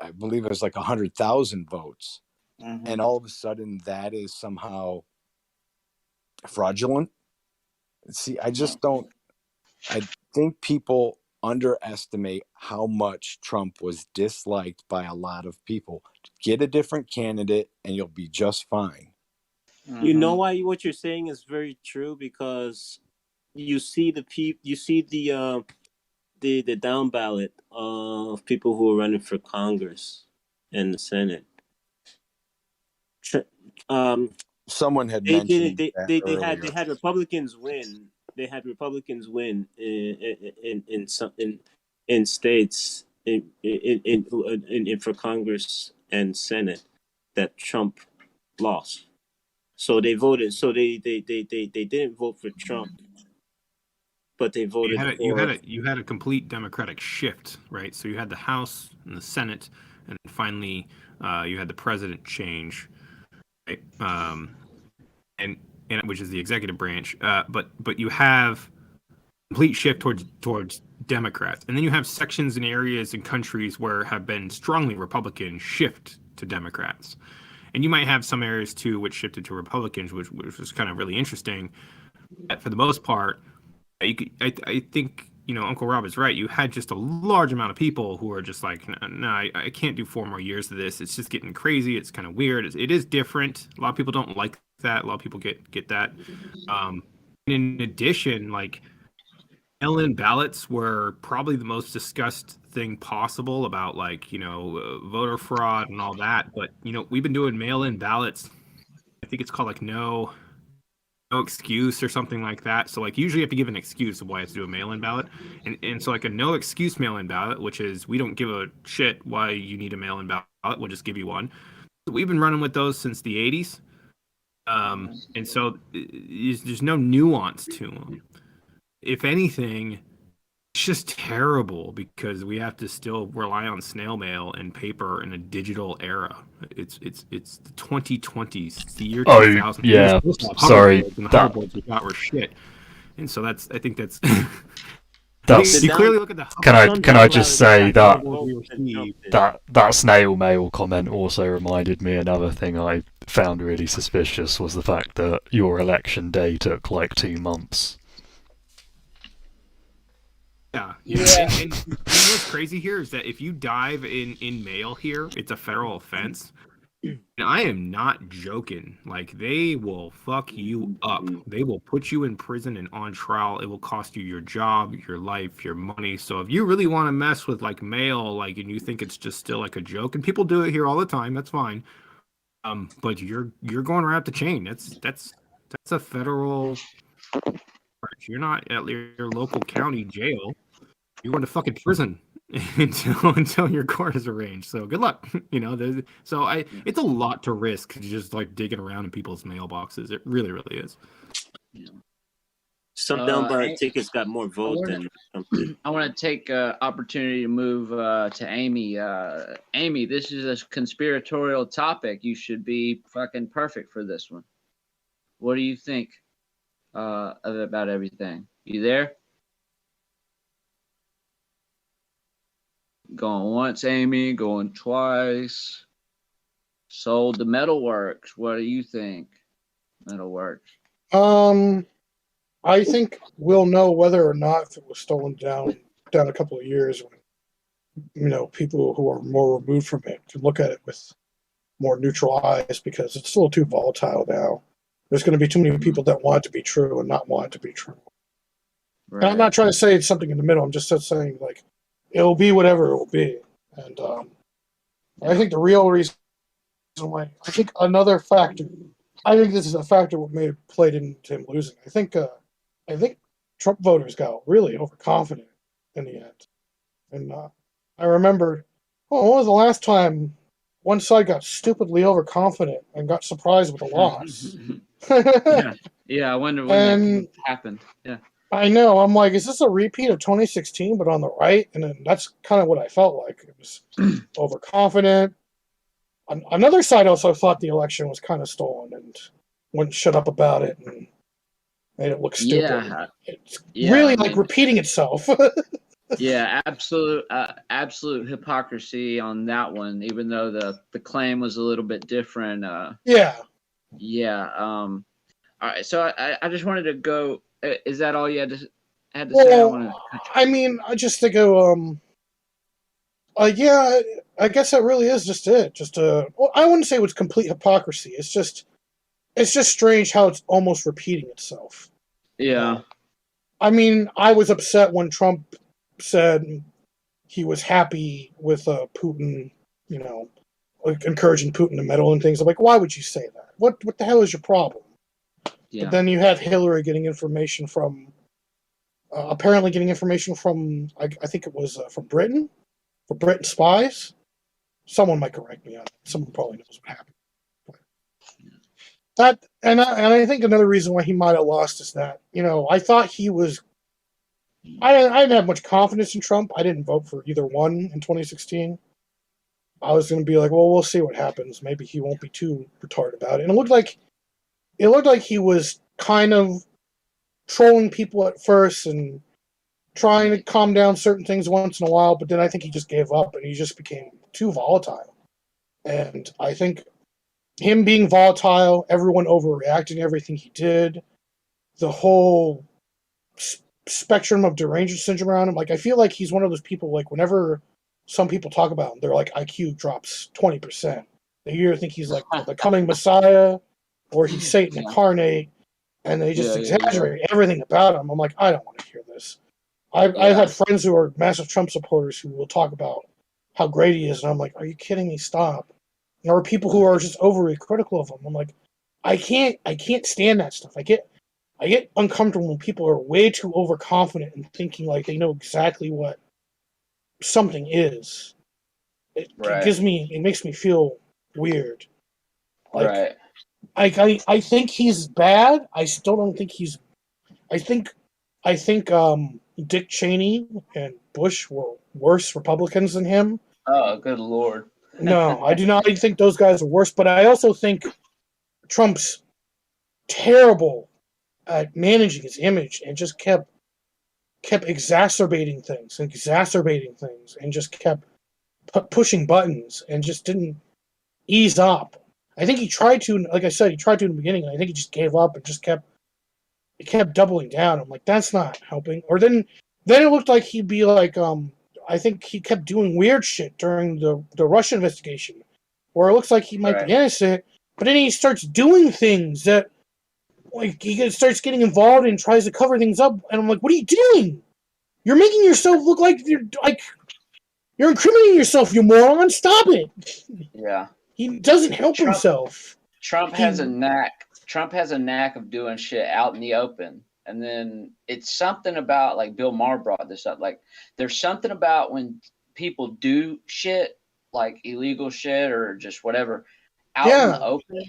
S12: I believe it was like 100,000 votes.
S1: Mm-hmm.
S12: And all of a sudden, that is somehow fraudulent. See, I just don't. I think people underestimate how much Trump was disliked by a lot of people. Get a different candidate, and you'll be just fine.
S1: Mm-hmm.
S10: You know why what you're saying is very true, because you see the down ballot of people who are running for Congress and the Senate.
S12: Someone had mentioned
S10: they
S12: earlier.
S10: had Republicans win. They had Republicans win in states in for Congress and Senate that Trump lost. So they voted. So they didn't vote for Trump, but they voted
S11: you had a complete Democratic shift, right? So you had the House and the Senate, and finally you had the president change, right? And which is the executive branch. But you have complete shift towards Democrats, and then you have sections and areas and countries where have been strongly Republican shift to Democrats, and you might have some areas too which shifted to Republicans, which was kind of really interesting. But for the most part, I think Uncle Rob is right. You had just a large amount of people who are just like, no, I can't do 4 more years of this. It's just getting crazy. It's kind of weird. It is different. A lot of people don't like that. A lot of people get that. In addition, like, mail-in ballots were probably the most discussed thing possible about, like, voter fraud and all that. But we've been doing mail-in ballots. I think it's called like no excuse or something like that. So, like, usually you have to give an excuse of why you have to do a mail-in ballot, and so, like, a no excuse mail-in ballot, which is, we don't give a shit why you need a mail-in ballot, we'll just give you one. We've been running with those since the 80s, and so there's no nuance to them. If anything, it's just terrible because we have to still rely on snail mail and paper in a digital era. It's the 2020s. It's the year 2000.
S8: Yeah. Sorry.
S11: And the hoverboards we got were shit. And so I think that's.
S8: That's.
S11: You clearly look at the.
S8: Can I just say that snail mail comment also reminded me another thing I found really suspicious was the fact that your election day took like 2 months.
S11: Yeah. And what's crazy here is that if you dive in mail here, it's a federal offense. And I am not joking. Like, they will fuck you up. They will put you in prison and on trial. It will cost you your job, your life, your money. So if you really want to mess with, like, mail, like, and you think it's just still like a joke, and people do it here all the time, that's fine. But you're going right up the chain. That's a federal. You're not at your local county jail. You're going to fucking prison until your court is arranged. So good luck. It's a lot to risk just like digging around in people's mailboxes. It really, really is.
S10: Some down ballot tickets got more votes than something.
S4: I want to take opportunity to move to Amy. Amy, this is a conspiratorial topic. You should be fucking perfect for this one. What do you think about everything? You there? Going once, Amy. Going twice. Sold the Metalworks. What do you think? Metalworks.
S13: I think we'll know whether or not if it was stolen down a couple of years when people who are more removed from it can look at it with more neutral eyes, because it's a little too volatile now. there's going to be too many people that want it to be true and not want it to be true.
S4: Right.
S13: And I'm not trying to say it's something in the middle. I'm just saying, like, it'll be whatever it will be. And I think the real reason why, I think another factor, I think this is a factor what may have played into him losing. I think Trump voters got really overconfident in the end. And I remember, when was the last time one side got stupidly overconfident and got surprised with a loss?
S4: Yeah. I wonder when that happened. Yeah.
S13: I know. I'm like, is this a repeat of 2016, but on the right? And then that's kind of what I felt like. It was overconfident. Another side also thought the election was kind of stolen and wouldn't shut up about it and made it look stupid.
S4: Yeah.
S13: It's really repeating itself.
S4: Yeah, absolute hypocrisy on that one. Even though the claim was a little bit different.
S13: Yeah.
S4: All right. So I just wanted to go. Is that all you had to say?
S13: I mean, I just think yeah, I guess that really is just it. Well, I wouldn't say it was complete hypocrisy. It's just strange how it's almost repeating itself.
S4: Yeah.
S13: I mean, I was upset when Trump said he was happy with Putin, encouraging Putin to meddle in things. I'm like, why would you say that? What the hell is your problem?
S4: Yeah.
S13: But then you had Hillary getting information from, apparently getting information from, I think it was from Britain, for Britain spies. Someone might correct me on it. Someone probably knows what happened. But I think another reason why he might have lost is that, I thought he was. I didn't have much confidence in Trump. I didn't vote for either one in 2016. I was going to be like, well, we'll see what happens. Maybe he won't be too retarded about it. And it looked like he was kind of trolling people at first and trying to calm down certain things once in a while, but then I think he just gave up and he just became too volatile. And I think him being volatile, everyone overreacting to everything he did, the whole spectrum of derangement syndrome around him. Like, I feel like he's one of those people, like, whenever some people talk about him, they're like, IQ drops 20%. They either think he's like the coming Messiah or he's Satan incarnate, and they just exaggerate everything about him. I'm like, I don't want to hear this. I've had friends who are massive Trump supporters who will talk about how great he is, and I'm like, are you kidding me? Stop. And there are people who are just overly critical of him. I'm like, I can't stand that stuff. I get uncomfortable when people are way too overconfident and thinking like they know exactly what something is. It makes me feel weird. Like, I think he's bad. I still don't think he's. I think Dick Cheney and Bush were worse Republicans than him.
S4: Oh, good Lord.
S13: No, I do not think those guys are worse, but I also think Trump's terrible at managing his image and just kept exacerbating things and just kept pushing buttons and just didn't ease up. I think he tried to, like I said, in the beginning, and I think he just gave up and just kept doubling down. I'm like, that's not helping. Or then it looked like he'd be like, I think he kept doing weird shit during the Russia investigation, where it looks like he might be innocent, but then he starts doing things that, like, he starts getting involved and tries to cover things up, and I'm like, what are you doing? You're making yourself look like you're incriminating yourself, you moron. Stop it.
S4: Yeah.
S13: He doesn't help himself.
S4: Trump has a knack of doing shit out in the open. And then it's something about, like Bill Maher brought this up, like there's something about when people do shit, like illegal shit or just whatever, out in the open,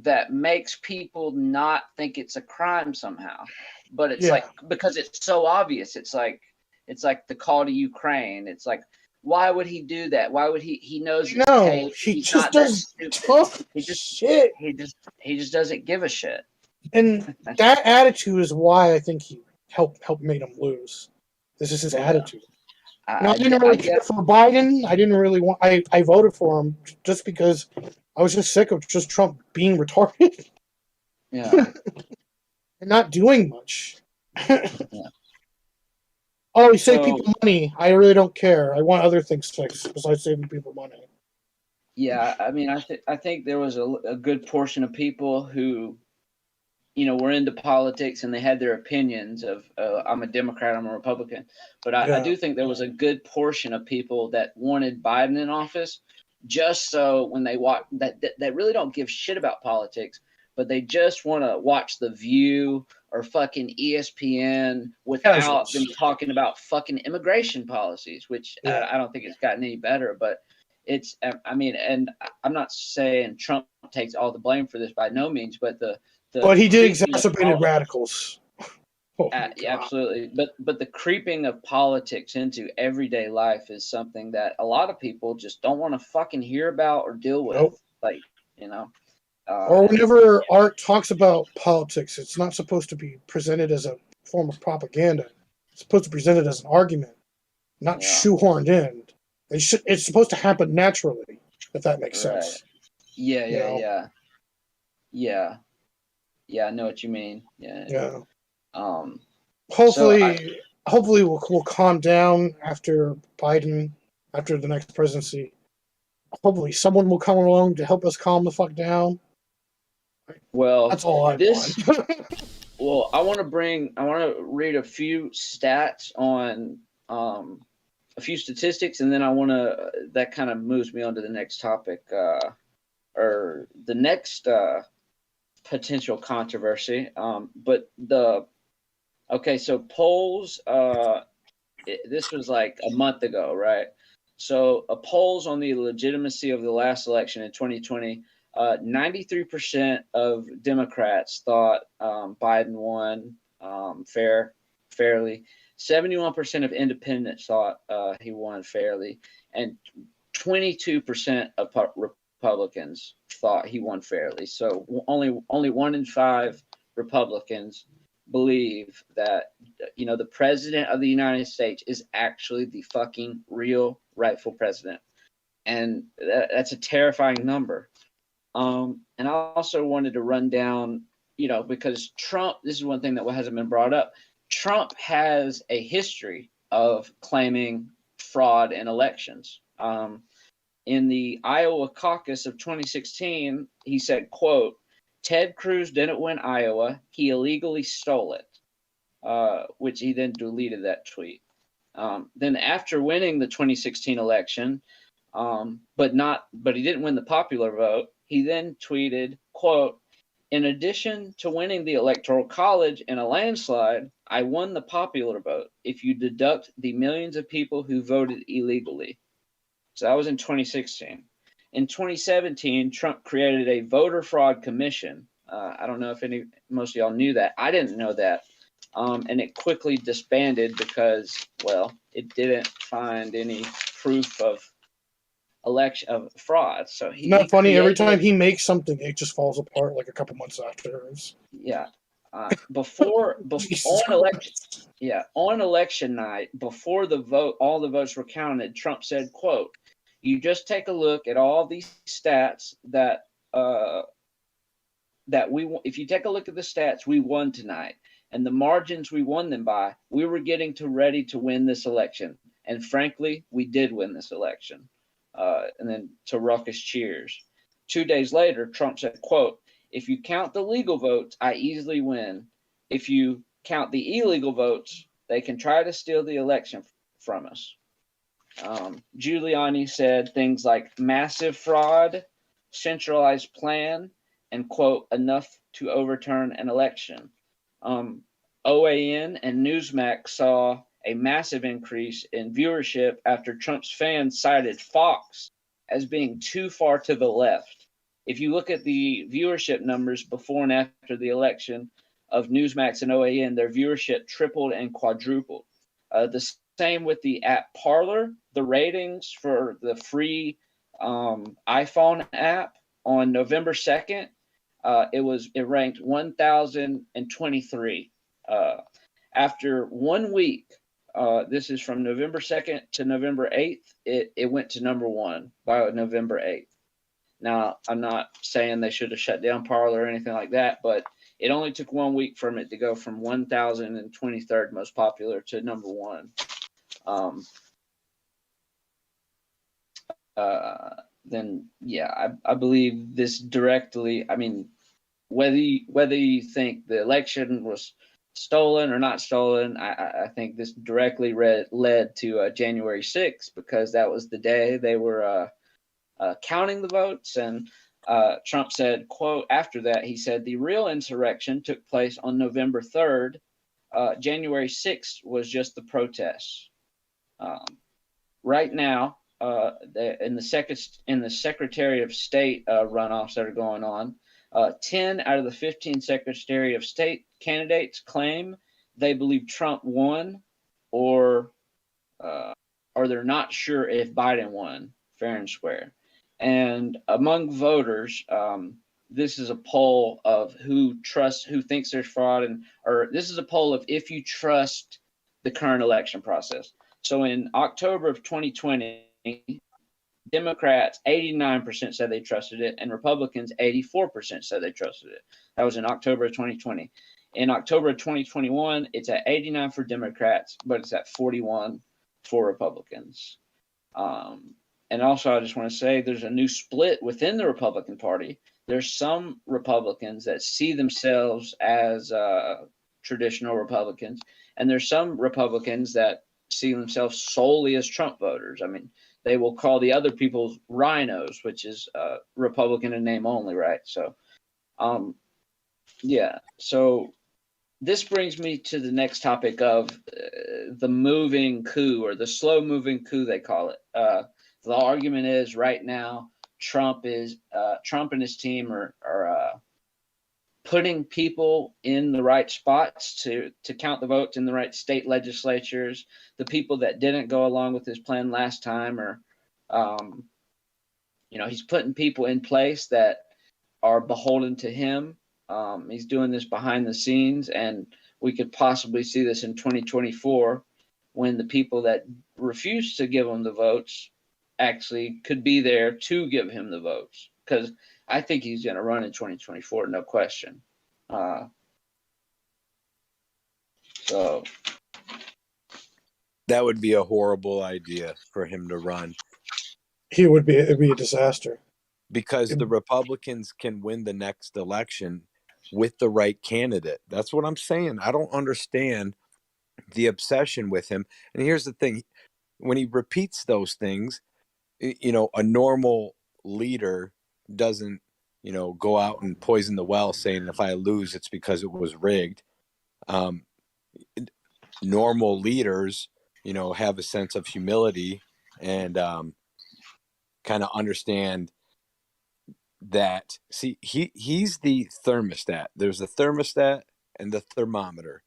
S4: that makes people not think it's a crime somehow. But it's like, because it's so obvious, it's like the call to Ukraine. It's like, why would he do that? Why would he knows it's tape.
S13: He just does tough shit.
S4: He just doesn't give a shit.
S13: And that attitude is why I think he helped made him lose. This is his attitude. I didn't really care for Biden. I didn't really want. I voted for him just because I was just sick of just Trump being retarded.
S4: Yeah.
S13: And not doing much. Oh, he saved people money. I really don't care. I want other things fixed besides saving people money.
S4: Yeah, I mean, I think there was a good portion of people who were into politics and they had their opinions of I'm a Democrat, I'm a Republican. But I do think there was a good portion of people that wanted Biden in office just so when they watch that really don't give shit about politics, but they just want to watch The View or fucking ESPN without them talking about fucking immigration policies, which I don't think it's gotten any better. But it's, I mean, and I'm not saying Trump takes all the blame for this by no means, but
S13: but he did exacerbated radicals.
S4: Absolutely, but the creeping of politics into everyday life is something that a lot of people just don't want to fucking hear about or deal with.
S13: Nope.
S4: Like,
S13: or whenever art talks about politics, it's not supposed to be presented as a form of propaganda. It's supposed to be presented as an argument, not shoehorned in. It's supposed to happen naturally, if that makes sense.
S4: Yeah. I know what you mean. Yeah.
S13: Hopefully we'll calm down after Biden, after the next presidency. Hopefully someone will come along to help us calm the fuck down.
S4: Well,
S13: that's all I want.
S4: Well, I want to read a few stats on a few statistics, and then that kind of moves me on to the next topic, or the next potential controversy. So polls, this was like a month ago, right? So polls on the legitimacy of the last election in 2020, 93% of Democrats thought Biden won fairly. 71% of independents thought he won fairly, and 22% of Republicans thought he won fairly. So only 1 in 5 Republicans believe that the president of the United States is actually the fucking real rightful president, and that's a terrifying number. And I also wanted to run down, because Trump, this is one thing that hasn't been brought up. Trump has a history of claiming fraud in elections. In the Iowa caucus of 2016, he said, quote, "Ted Cruz didn't win Iowa. He illegally stole it," which he then deleted that tweet. Then after winning the 2016 election, but he didn't win the popular vote, he then tweeted, quote, "In addition to winning the Electoral College in a landslide, I won the popular vote if you deduct the millions of people who voted illegally." So that was in 2016. In 2017, Trump created a voter fraud commission. I don't know if most of y'all knew that. I didn't know that. And it quickly disbanded because, it didn't find any proof of fraud. So
S13: not funny. Every time he makes something, it just falls apart like a couple months afterwards.
S4: Yeah. On election night, before the vote, all the votes were counted, Trump said, quote, "You just take a look at all these stats if you take a look at the stats, we won tonight. And the margins we won them by, we were getting ready to win this election. And frankly, we did win this election." And then to raucous cheers. 2 days later, Trump said, quote, "If you count the legal votes, I easily win. If you count the illegal votes, they can try to steal the election from us." Giuliani said things like massive fraud, centralized plan, and, quote, "enough to overturn an election." OAN and Newsmax saw a massive increase in viewership after Trump's fans cited Fox as being too far to the left. If you look at the viewership numbers before and after the election of Newsmax and OAN, their viewership tripled and quadrupled. The same with the app Parler. The ratings for the free iPhone app on November 2nd, it ranked 1,023. After 1 week, this is from November 2nd to November 8th, it went to number 1 by November 8th. Now, I'm not saying they should have shut down Parler or anything like that, but it only took 1 week from it to go from 1,023rd most popular to number 1. I believe this directly, whether you think the election was stolen or not stolen, I think this directly led to January 6th, because that was the day they were counting the votes. And Trump said, quote, after that, he said, the real insurrection took place on November 3rd. January 6th was just the protests. Right now, in the Secretary of State runoffs that are going on, 10 out of the 15 Secretary of State candidates claim they believe Trump won, or they're not sure if Biden won, fair and square. And among voters, this is a poll of who thinks there's fraud, or this is a poll of if you trust the current election process. So in October of 2020, Democrats 89% said they trusted it, and Republicans 84% said they trusted it. That was in October of 2020. In October of 2021, it's at 89 for Democrats, but it's at 41 for Republicans. And also, I just want to say there's a new split within the Republican Party. There's some Republicans that see themselves as traditional Republicans, and there's some Republicans that see themselves solely as Trump voters. I mean, they will call the other people rhinos, which is Republican in name only, right? So, yeah. So this brings me to the next topic of the moving coup, or the slow moving coup, they call it. The argument is right now Trump and his team are putting people in the right spots to count the votes in the right state legislatures. The people that didn't go along with his plan last time, or he's putting people in place that are beholden to him. He's doing this behind the scenes, and we could possibly see this in 2024 when the people that refuse to give him the votes actually could be there to give him the votes, because I think he's going to run in 2024, no question. So
S12: that would be a horrible idea for him to run.
S13: It'd be a disaster.
S12: Because the Republicans can win the next election with the right candidate. That's what I'm saying. I don't understand the obsession with him. And here's the thing. When he repeats those things, a normal leader doesn't, go out and poison the well saying, if I lose, it's because it was rigged. Normal leaders, have a sense of humility and kind of understand that. See, he's the thermostat. There's a thermostat and the thermometer.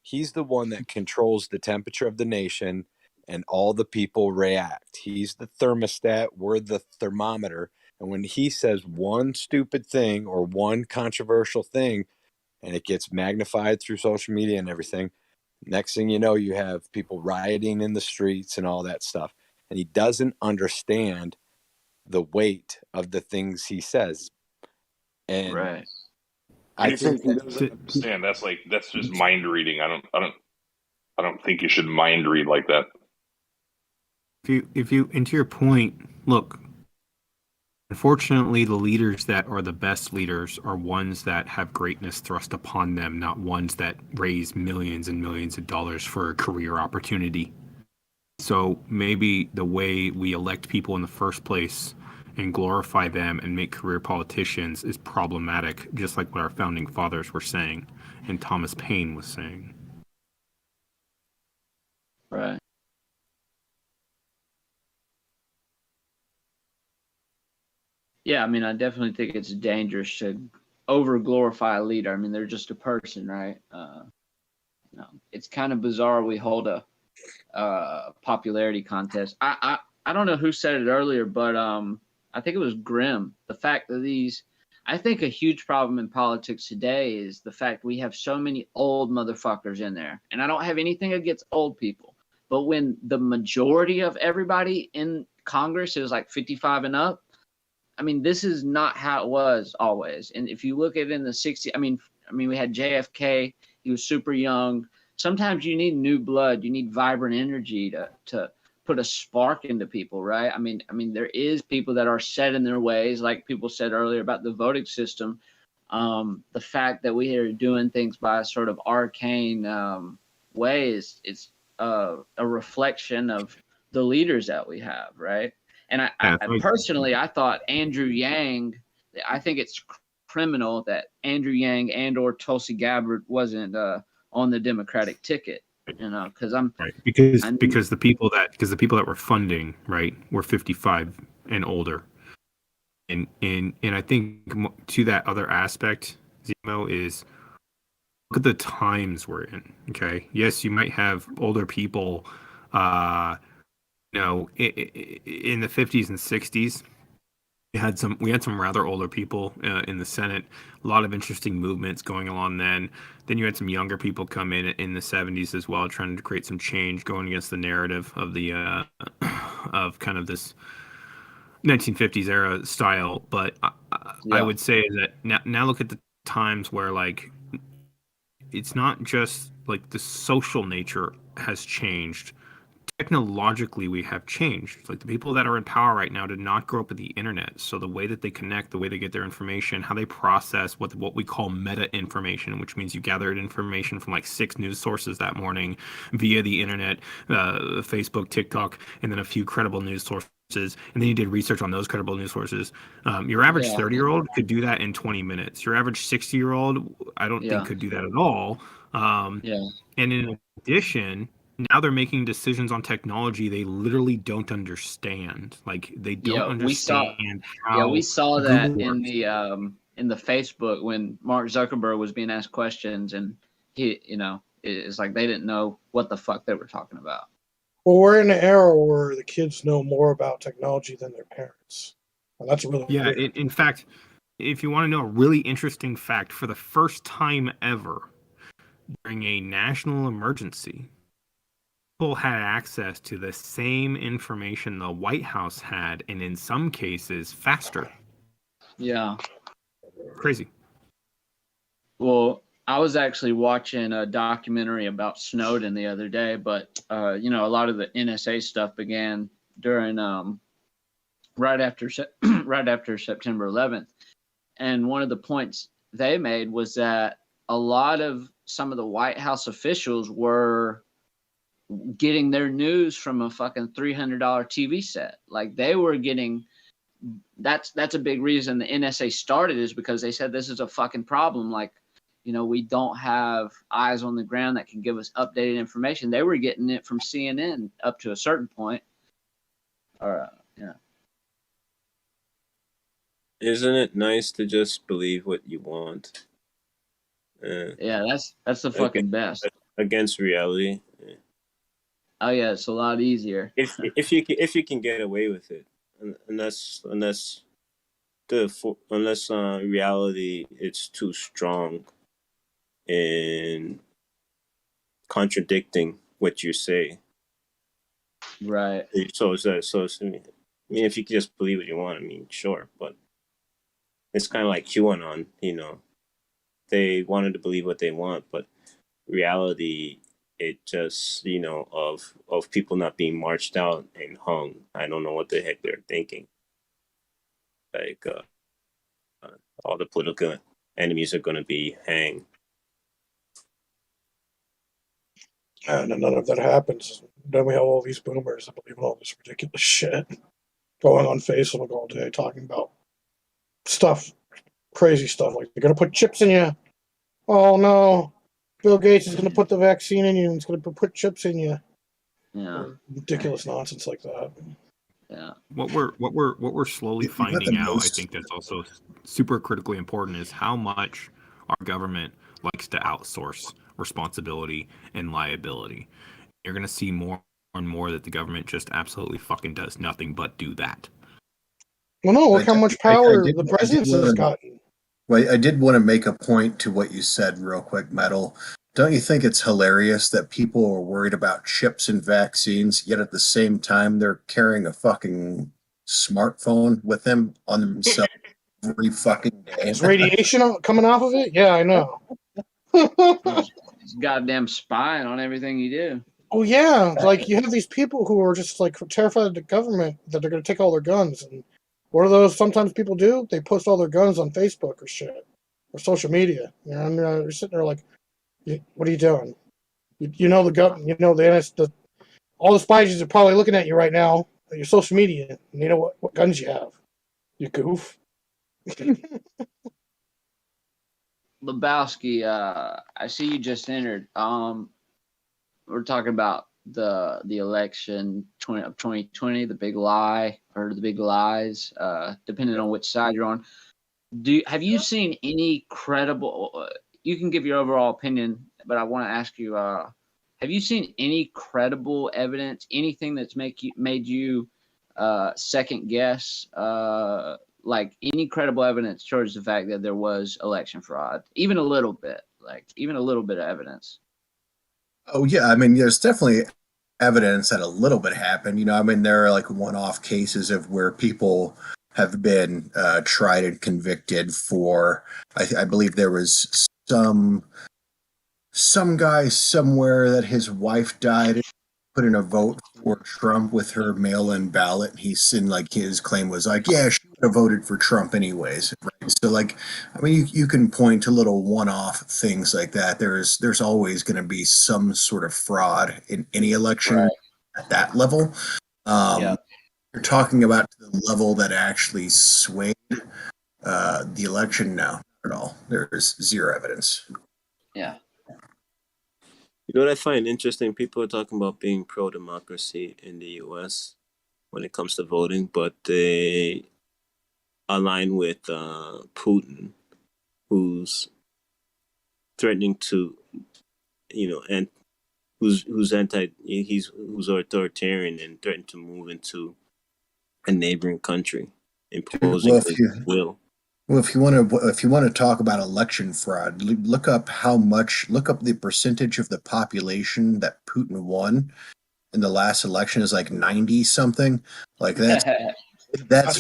S12: He's the one that controls the temperature of the nation, and all the people react. He's the thermostat. We're the thermometer. And when he says one stupid thing or one controversial thing, and it gets magnified through social media and everything, next thing you know, you have people rioting in the streets and all that stuff. And he doesn't understand the weight of the things he says. And
S4: right.
S6: I think he doesn't understand. That's just mind reading. I don't think you should mind read like that.
S11: If you, and to your point, look, unfortunately, the leaders that are the best leaders are ones that have greatness thrust upon them, not ones that raise millions and millions of dollars for a career opportunity. So maybe the way we elect people in the first place and glorify them and make career politicians is problematic, just like what our founding fathers were saying and Thomas Paine was saying.
S4: Right. Yeah, I mean, I definitely think it's dangerous to over glorify a leader. I mean, they're just a person, right? It's kind of bizarre we hold a popularity contest. I don't know who said it earlier, but I think it was Grimm. The fact that I think a huge problem in politics today is the fact we have so many old motherfuckers in there. And I don't have anything against old people, but when the majority of everybody in Congress is like 55 and up, I mean, this is not how it was always. And if you look at it in the 60s, I mean, we had JFK. He was super young. Sometimes you need new blood. You need vibrant energy to put a spark into people, right? I mean, there is people that are set in their ways, like people said earlier about the voting system. The fact that we are doing things by a sort of arcane ways, it's a reflection of the leaders that we have, right? And I personally, I thought Andrew Yang, I think it's criminal that Andrew Yang and or Tulsi Gabbard wasn't on the Democratic ticket, because
S11: because the people that were funding, right, were 55 and older, and I think to that other aspect, ZMO, is look at the times we're in. Okay, yes, you might have older people, in the 50s and 60s. We had some rather older people in the Senate. A lot of interesting movements going on then. Then you had some younger people come in the 70s as well, trying to create some change, going against the narrative of the of kind of this 1950s era style. But I would say that now look at the times where, like, it's not just like the social nature has changed. Technologically, we have changed. Like, the people that are in power right now did not grow up with the internet. So the way that they connect, the way they get their information, how they process what we call meta information, which means you gathered information from like 6 news sources that morning via the internet, Facebook, TikTok, and then a few credible news sources. And then you did research on those credible news sources. Your average 30-year-old could do that in 20 minutes. Your average 60-year-old, I don't think could do that at all. And in addition, now they're making decisions on technology they literally don't understand. Like, they don't understand how.
S4: We saw that in the Facebook when Mark Zuckerberg was being asked questions, and he, it's like they didn't know what the fuck they were talking about.
S13: Well, we're in an era where the kids know more about technology than their parents. And that's really weird.
S11: In fact, if you want to know a really interesting fact, for the first time ever during a national emergency, people had access to the same information the White House had, and in some cases faster.
S4: Yeah.
S11: Crazy.
S4: Well, I was actually watching a documentary about Snowden the other day, but a lot of the NSA stuff began during right after September 11th, and one of the points they made was that a lot of some of the White House officials were getting their news from a fucking $300 TV set. Like, they were getting. That's a big reason the NSA started, is because they said this is a fucking problem. Like, we don't have eyes on the ground that can give us updated information. They were getting it from CNN up to a certain point.
S10: Isn't it nice to just believe what you want?
S4: That's the fucking best.
S10: Against reality.
S4: Oh yeah, it's a lot easier.
S10: If you can get away with it, unless reality it's too strong in contradicting what you say.
S4: Right.
S10: So I mean, if you can just believe what you want, I mean, sure, but it's kind of like QAnon. They wanted to believe what they want, but reality, it just, of people not being marched out and hung. I don't know what the heck they're thinking. Like, all the political enemies are going to be hanged.
S13: And none of that happens. Then we have all these boomers that believe in all this ridiculous shit, going on Facebook all day talking about stuff, crazy stuff, like they're going to put chips in you. Oh no, Bill Gates is going to put the vaccine in you and it's going to put chips in you.
S4: Yeah.
S13: Ridiculous nonsense like that.
S4: Yeah.
S11: What we're slowly finding out, I think that's also super critically important, is how much our government likes to outsource responsibility and liability. You're going to see more and more that the government just absolutely fucking does nothing but do that.
S13: Well, no, look how much power the presidency has gotten.
S14: Well, I did want to make a point to what you said real quick, Metal. Don't you think it's hilarious that people are worried about chips and vaccines, yet at the same time they're carrying a fucking smartphone with them on themselves every fucking day?
S13: Is radiation coming off of it? Yeah, I know.
S4: It's goddamn spying on everything you do.
S13: Oh yeah, like you have these people who are just like terrified of the government that they're going to take all their guns, and what do those sometimes people do? They post all their guns on Facebook or shit. or social media. You know, and you're sitting there like, what are you doing? You know the government, you know all the spies are probably looking at you right now at your social media, and you know what guns you have. You goof.
S4: Lebowski, I see you just entered. We're talking about the election of 2020, the big lie or the big lies, depending on which side you're on. Have you seen any credible? You can give your overall opinion, but I want to ask you: have you seen any credible evidence? Anything that's made you second guess? Like any credible evidence towards the fact that there was election fraud, even a little bit, of evidence.
S14: Oh yeah, I mean, there's definitely evidence that a little bit happened. You know, I mean, there are like one-off cases of where people have been tried and convicted for. I believe there was some guy somewhere that his wife died and put in a vote for Trump with her mail-in ballot. He's in like his claim was like, yeah, she would have voted for Trump anyways. Right? So like, I mean, you can point to little one-off things like that. There's always going to be some sort of fraud in any election at that level. You're talking about the level that actually swayed the election. No, not at all. There's zero evidence.
S4: Yeah.
S10: You know what I find interesting? People are talking about being pro-democracy in the U.S. when it comes to voting, but they align with Putin, who's threatening to, and who's authoritarian and threatened to move into a neighboring country, imposing his will.
S14: Well, if you want to talk about election fraud, look up the percentage of the population that Putin won in the last election is like 90 something. Like that's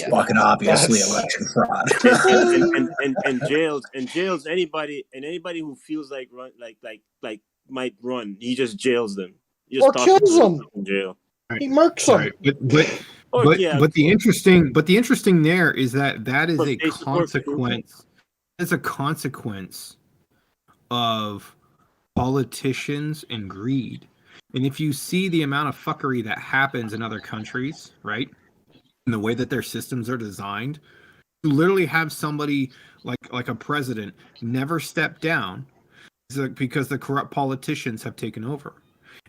S14: fucking obviously election fraud.
S10: and jails anybody who feels like might run. He just jails them. He just
S13: or kills them
S10: in jail.
S13: He murks them.
S11: But the interesting there is that is a consequence. It's a consequence of politicians and greed. And if you see the amount of fuckery that happens in other countries, right, and the way that their systems are designed, you literally have somebody like a president never step down because the corrupt politicians have taken over.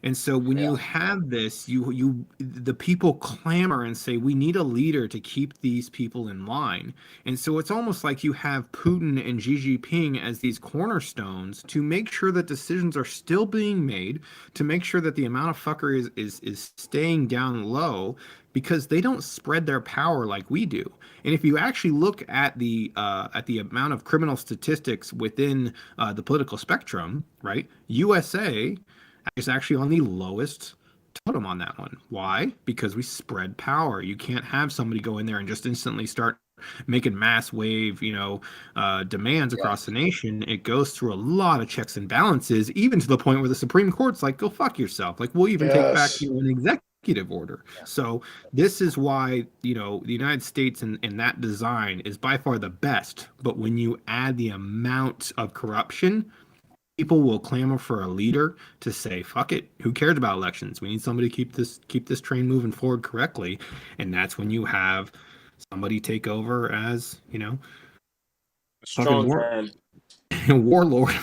S11: And so when you have this, the people clamor and say, we need a leader to keep these people in line. And so it's almost like you have Putin and Xi Jinping as these cornerstones to make sure that decisions are still being made, to make sure that the amount of fuckery is staying down low, because they don't spread their power like we do. And if you actually look at the amount of criminal statistics within the political spectrum, right, USA is actually on the lowest totem on that one. Why? Because we spread power. You can't have somebody go in there and just instantly start making mass wave, demands across the nation. It goes through a lot of checks and balances, even to the point where the Supreme Court's like, go fuck yourself. Like, we'll even take back an executive order. So this is why, the United States and that design is by far the best. But when you add the amount of corruption, people will clamor for a leader to say, fuck it, who cares about elections? We need somebody to keep this train moving forward correctly. And that's when you have somebody take over as,
S10: strong man.
S11: Warlord.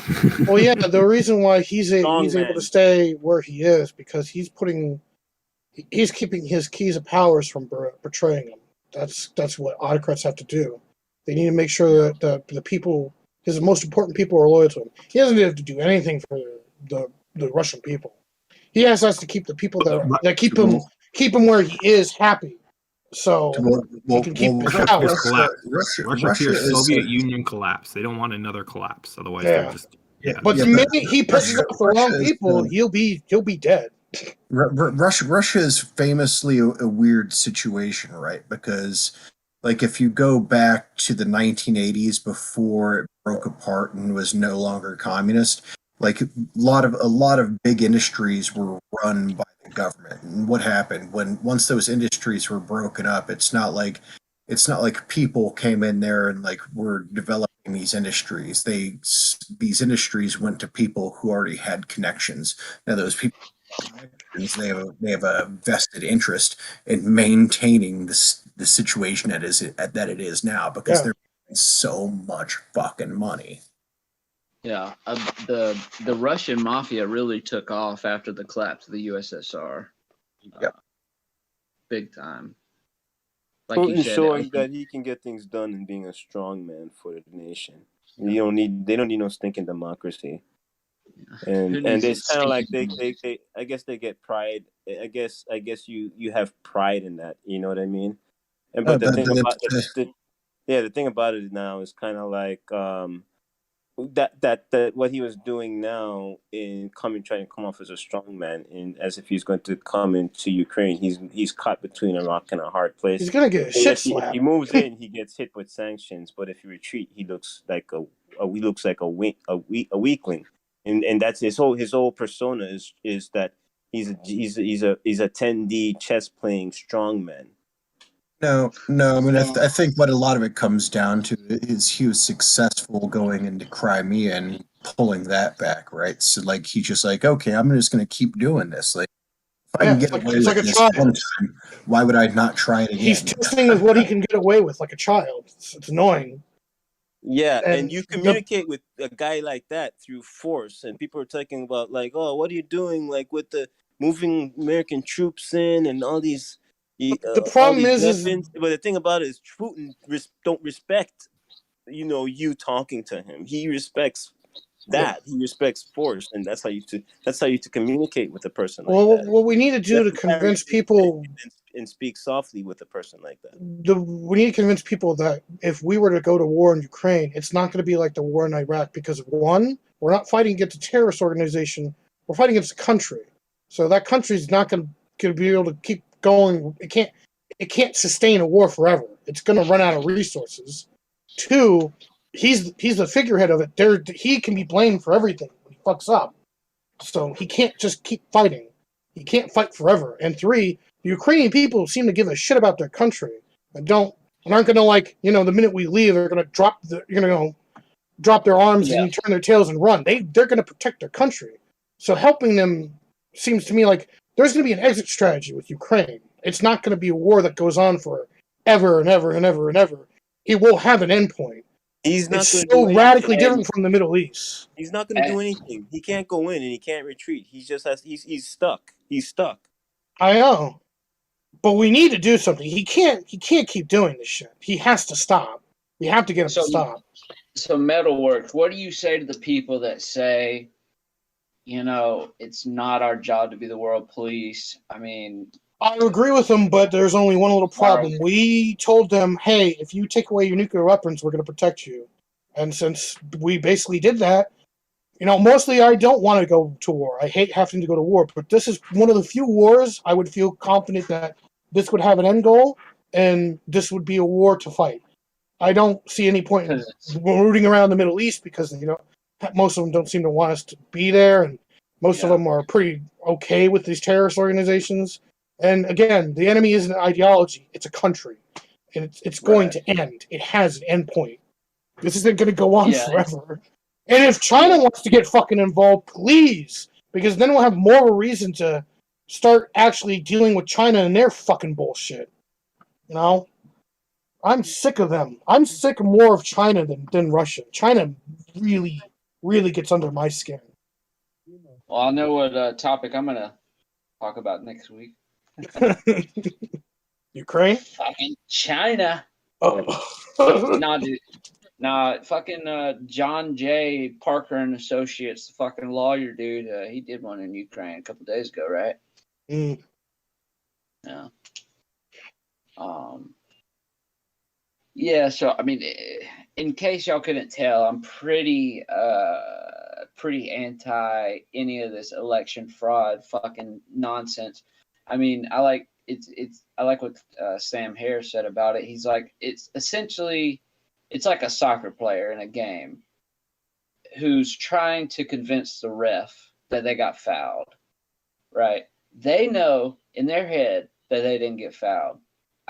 S13: Well, yeah, the reason why he's able to stay where he is because he's keeping his keys of powers from betraying him. That's what autocrats have to do. They need to make sure that the people, his most important people, are loyal to him. He doesn't have to do anything for the Russian people. He has to keep the people that keep him where he is happy. So he can keep his house.
S11: Russia fears Soviet Union collapse. They don't want another collapse. Otherwise, they're just
S13: But the minute he pisses off the wrong people, he'll be dead.
S14: Russia is famously a weird situation, right? Because like if you go back to the 1980s before it broke apart and was no longer communist, like a lot of big industries were run by the government. And what happened once those industries were broken up, it's not like people came in there and like were developing these industries. These industries went to people who already had connections. Now those people connections, they have a vested interest in maintaining the situation that it is now because
S13: Yeah.
S14: they're making so much fucking money.
S4: Yeah, the Russian mafia really took off after the collapse of the USSR.
S14: Yep.
S4: Big time. Like you
S10: Putin
S4: said,
S10: showing that he can get things done and being a strong man for the nation. They don't need no stinking democracy. And it's kind of like they I guess they get pride. I guess you have pride in that. You know what I mean? And but the thing about the thing about it now is kind of like that what he was doing now in trying to come off as a strong man, and as if he's going to come into Ukraine, he's caught between a rock and a hard place.
S13: He's gonna get a shit slap.
S10: If he moves in, he gets hit with sanctions. But if he retreat, he looks like a weakling, and that's his whole persona is that he's a 10D chess playing strongman.
S14: No. I mean, I think what a lot of it comes down to is he was successful going into Crimea and pulling that back, right? So, like, he's just like, okay, I'm just going to keep doing this. Like, if I can get away with this one time, why would I not try it again?
S13: He's testing with what he can get away with, like a child. It's annoying.
S10: Yeah, and you communicate with a guy like that through force, and people are talking about like, oh, what are you doing, like with the moving American troops in and all these.
S13: The problem is
S10: but the thing about it is Putin don't respect, you talking to him. He respects that. He respects force, and that's how you to communicate with a person like that.
S13: What we need to do to convince people
S10: and speak softly with a person like that.
S13: We need to convince people that if we were to go to war in Ukraine, it's not going to be like the war in Iraq because one, we're not fighting against a terrorist organization. We're fighting against a country. So that country is not going to be able to keep going. It can't sustain a war forever. It's going to run out of resources. Two, he's the figurehead of it. He can be blamed for everything when he fucks up. So he can't just keep fighting. He can't fight forever. And three, the Ukrainian people seem to give a shit about their country and aren't going to the minute we leave, they're going to drop their arms and turn their tails and run. They're going to protect their country. So helping them seems to me like there's going to be an exit strategy with Ukraine. It's not going to be a war that goes on for ever and ever and ever and ever. It will have an endpoint. It's so radically different from the Middle East.
S10: He's not going to do anything. He can't go in and he can't retreat. He's stuck. He's stuck.
S13: I know. But we need to do something. He can't keep doing this shit. He has to stop. We have to get him to stop.
S4: So Metalworks, what do you say to the people that say, it's not our job to be the world police? I mean,
S13: I agree with them, but there's only one little problem. We told them, hey, if you take away your nuclear weapons, we're going to protect you. And since we basically did that, mostly I don't want to go to war. I hate having to go to war, but this is one of the few wars I would feel confident that this would have an end goal, and this would be a war to fight. I don't see any point in rooting around the Middle East because, most of them don't seem to want us to be there, and most of them are pretty okay with these terrorist organizations. And again, the enemy isn't an ideology; it's a country, and it's going to end. It has an end point. This isn't going to go on forever. And if China wants to get fucking involved, please, because then we'll have more of a reason to start actually dealing with China and their fucking bullshit. I'm sick of them. I'm sick more of China than Russia. China really, really gets under my skin.
S4: Well, I know what topic I'm going to talk about next week.
S13: Ukraine?
S4: Fucking China.
S13: Oh.
S4: Nah, dude. Nah, fucking John J. Parker and Associates, the fucking lawyer dude, he did one in Ukraine a couple days ago, right?
S13: Mm.
S4: Yeah. Yeah, so, I mean, in case y'all couldn't tell, I'm pretty anti any of this election fraud fucking nonsense. I mean, I like what Sam Harris said about it. He's like, it's essentially, it's like a soccer player in a game who's trying to convince the ref that they got fouled, right? They know in their head that they didn't get fouled.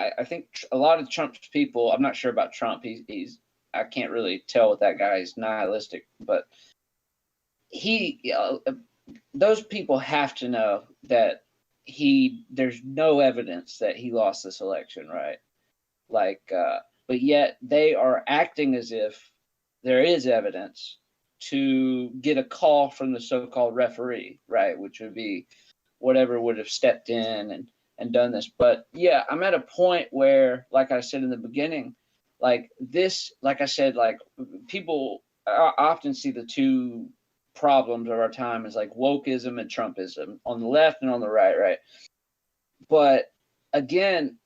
S4: I think a lot of Trump's people, I'm not sure about Trump. He's I can't really tell what that guy is nihilistic, but those people have to know that there's no evidence that he lost this election, right? But yet they are acting as if there is evidence to get a call from the so-called referee, right? Which would be whatever would have stepped in and done this. But yeah, I'm at a point where, like I said in the beginning, people often see the two problems of our time as like wokeism and Trumpism on the left and on the right. But again,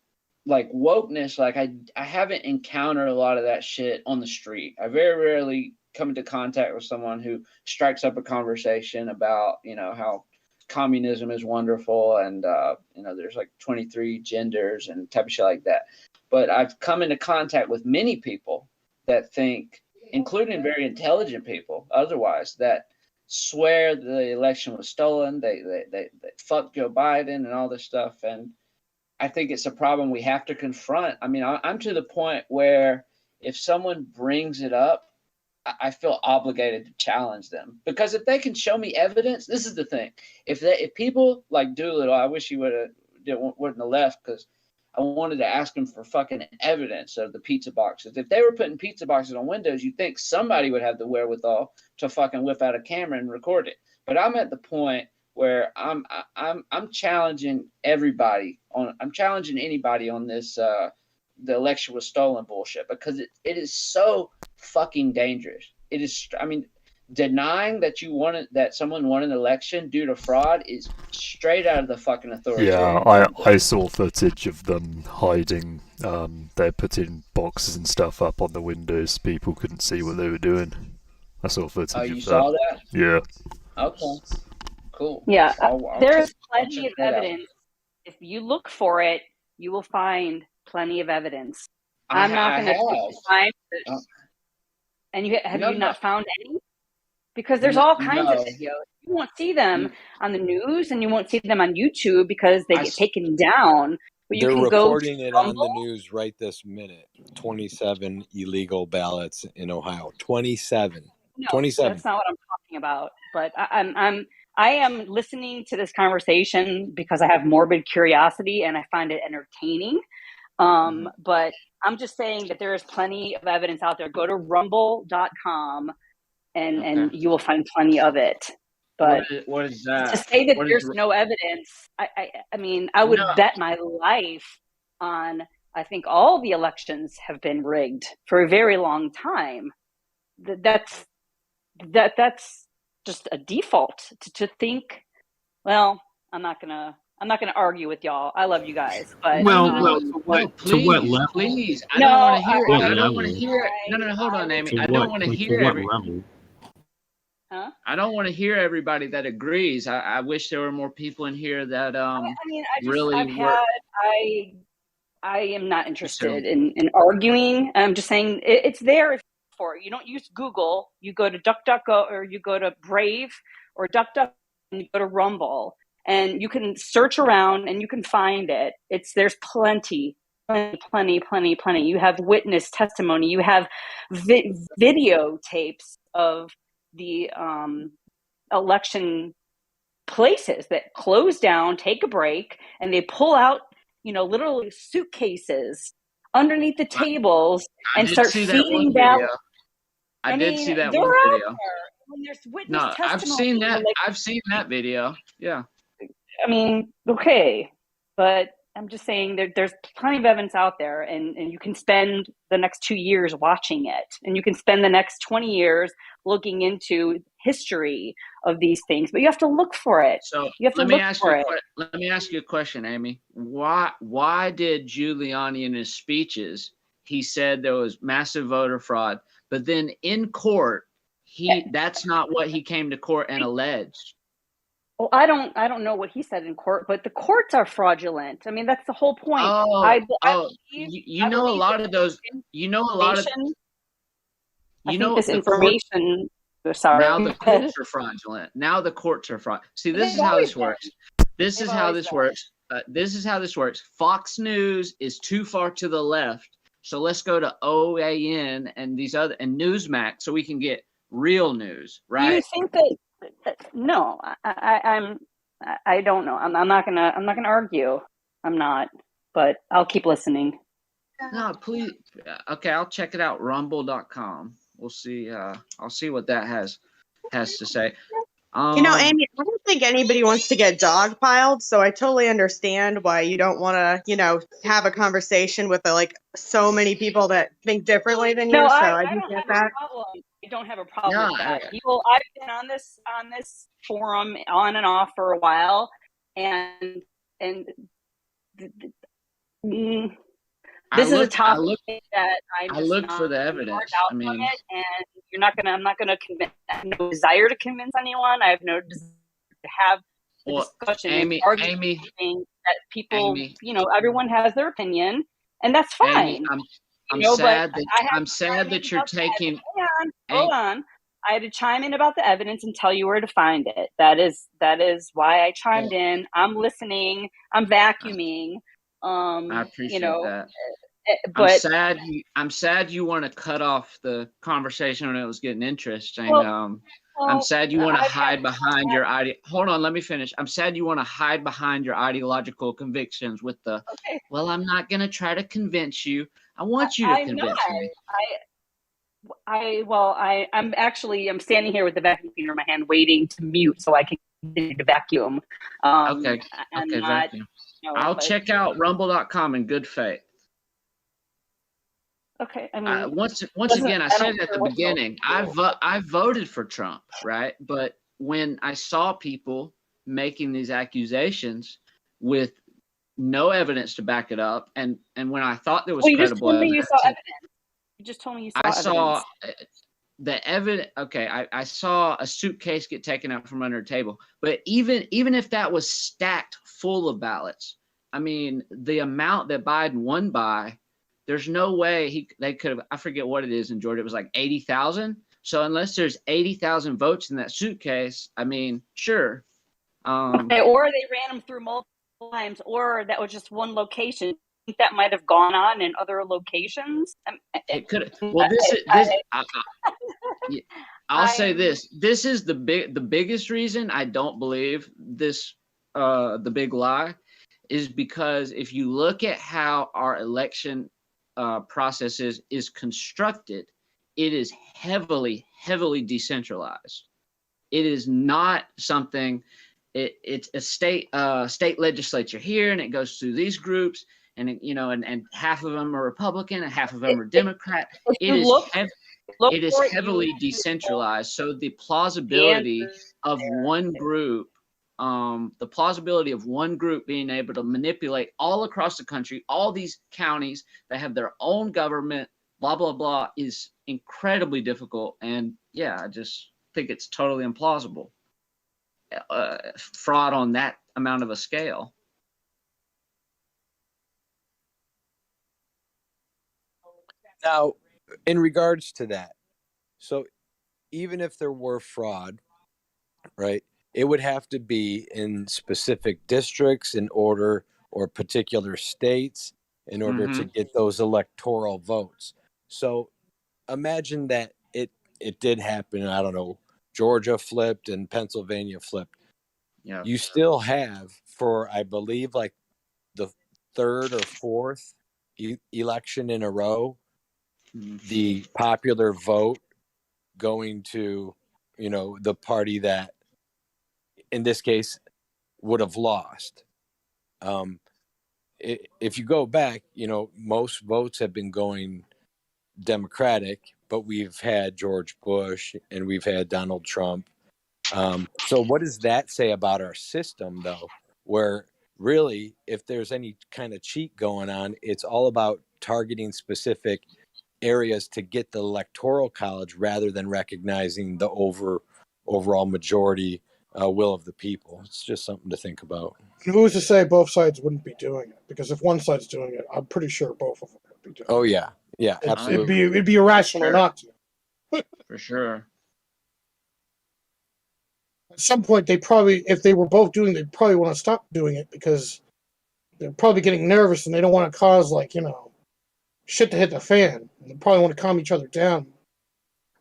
S4: like wokeness, like I haven't encountered a lot of that shit on the street. I very rarely come into contact with someone who strikes up a conversation about, how communism is wonderful and, there's like 23 genders and type of shit like that. But I've come into contact with many people that think, including very intelligent people otherwise, that swear the election was stolen. They fuck Joe Biden and all this stuff. And I think it's a problem we have to confront. I mean, I'm to the point where if someone brings it up, I feel obligated to challenge them, because if they can show me evidence, this is the thing. If people like Doolittle, I wish he wouldn't have left, because I wanted to ask him for fucking evidence of the pizza boxes. If they were putting pizza boxes on windows, you'd think somebody would have the wherewithal to fucking whip out a camera and record it. But I'm at the point where I'm challenging everybody on. I'm challenging anybody on this. The election was stolen bullshit, because it is so fucking dangerous. It is. I mean, denying that someone won an election due to fraud is straight out of the fucking authority.
S8: Yeah, I saw footage of them hiding. They're putting boxes and stuff up on the windows. People couldn't see what they were doing. I saw footage of that.
S4: You saw that?
S8: Yeah.
S4: Okay. Cool.
S15: Yeah, there's
S4: I'll
S15: plenty
S4: check
S15: of
S4: that out.
S15: evidence. If you look for it, you will find plenty of evidence. I'm not going to take the time. And have you not found any? Because there's all kinds of videos. You won't see them on the news, and you won't see them on YouTube because they get taken down. But you
S12: They're
S15: can
S12: reporting
S15: go
S12: it on the news right this minute. 27 illegal ballots in Ohio. 27.
S15: No,
S12: 27.
S15: that's not what I'm talking about. But I am listening to this conversation because I have morbid curiosity and I find it entertaining. But I'm just saying that there is plenty of evidence out there. Go to rumble.com and you will find plenty of it. But
S4: what is that?
S15: To say that there's no evidence, I mean, I would bet my life on, I think all the elections have been rigged for a very long time. That's just a default to think. Well, I'm not gonna argue with y'all. I love you guys, but
S4: to what level? Please, I don't want to hear it. I don't want to hear it. No, hold on, Amy. I don't want to hear
S11: level?
S15: Huh?
S4: I don't want to hear everybody that agrees. I wish there were more people in here that
S15: I am not interested in arguing. I'm just saying it's there for it. You don't use Google. You go to DuckDuckGo, or you go to Brave or DuckDuck, and you go to Rumble, and you can search around and you can find it. There's plenty. You have witness testimony. You have videotapes of the election places that close down, take a break, and they pull out, literally suitcases underneath the tables and start feeding ballots.
S4: I did see that one video.
S15: When there's witness testimony,
S4: I've seen that. I've seen that video. Yeah.
S15: I mean, okay, but I'm just saying there's plenty of evidence out there, and you can spend the next 2 years watching it, and you can spend the next 20 years looking into history of these things, but you have to look for it.
S4: So
S15: you have to look for it.
S4: Let me ask you a question, Amy. Why did Giuliani in his speeches, he said there was massive voter fraud, but then in court, that's not what he came to court and alleged?
S15: Well, I don't know what he said in court, but the courts are fraudulent. I mean, that's the whole point.
S4: You know a lot of those.
S15: This information. Sorry.
S4: Now the courts are fraudulent. See, this is how this works. This is how this works. Fox News is too far to the left So let's go to OAN and these other and Newsmax so we can get real news,
S15: Do you
S4: right?
S15: think that no, I don't know. I'm not gonna argue. I'm not, but I'll keep listening.
S4: No, please. Okay, I'll check it out. Rumble.com. We'll see. I'll see what that has to say.
S16: Amy, I don't think anybody wants to get dogpiled, so I totally understand why you don't want to, have a conversation with so many people that think differently than you.
S15: No,
S16: So
S15: I
S16: do
S15: don't
S16: get
S15: have
S16: that.
S15: a problem. I don't have a problem
S4: No,
S15: with that. I've been on this forum on and off for a while, and this is a topic that I'm just
S4: look
S15: not
S4: for the evidence.
S15: out from it, and I'm not gonna convince. I have no desire to convince anyone. I have no desire to have a discussion and argue that people, everyone has their opinion, and that's fine.
S4: Amy, I'm sad that you're taking.
S15: Hold on. I had to chime in about the evidence and tell you where to find it. That is why I chimed in. I'm listening. I'm vacuuming.
S4: I appreciate that.
S15: But
S4: I'm sad you want to cut off the conversation when it was getting interesting. I'm sad you want to hide behind your Hold on, let me finish. I'm sad you want to hide behind your ideological convictions with the.
S15: Okay.
S4: Well, I'm not going to try to convince you. I want you to convince me.
S15: I'm standing here with the vacuum cleaner in my hand, waiting to mute so I can continue to vacuum.
S4: Okay, vacuum. I'll check out Rumble.com in good faith.
S15: Okay, I mean,
S4: once again, I said at the beginning, I voted for Trump, right? But when I saw people making these accusations with no evidence to back it up, and when I thought there was credible evidence,
S15: you just told me you saw evidence. I saw
S4: the evidence. Okay, I saw a suitcase get taken out from under a table, but even if that was stacked full of ballots, I mean, the amount that Biden won by. There's no way they could have. I forget what it is in Georgia. It was like 80,000. So unless there's 80,000 votes in that suitcase, I mean, sure.
S15: Or they ran them through multiple times, or that was just one location. I think that might have gone on in other locations.
S4: It could. Well, I'll say this. This is the biggest reason I don't believe this. The big lie is because if you look at how our election process is constructed, it is heavily decentralized. It is not something. It's a state legislature here, and it goes through these groups, and and half of them are Republican and half of them are Democrat. It is heavily decentralized. So the plausibility of one group. The plausibility of one group being able to manipulate all across the country, all these counties that have their own government, blah, blah, blah, is incredibly difficult. And yeah, I just think it's totally implausible. Fraud on that amount of a scale.
S12: Now, in regards to that, so even if there were fraud, right? It would have to be in specific districts or particular states in order to get those electoral votes. So imagine that it did happen. I don't know, Georgia flipped and Pennsylvania flipped.
S4: Yeah.
S12: You still have, for I believe like the third or fourth election in a row, the popular vote going to, the party that, in this case, would have lost. If you go back, most votes have been going Democratic, but we've had George Bush and we've had Donald Trump. So what does that say about our system, though? Where really, if there's any kind of cheat going on, it's all about targeting specific areas to get the electoral college rather than recognizing the overall majority will of the people. It's just something to think about.
S13: And who's to say both sides wouldn't be doing it? Because if one side's doing it, I'm pretty sure both of them would be doing it.
S12: Oh yeah, absolutely.
S13: It'd be irrational not to.
S4: For sure.
S13: At some point, if they were both doing it, they'd probably want to stop doing it because they're probably getting nervous and they don't want to cause shit to hit the fan. They probably want to calm each other down.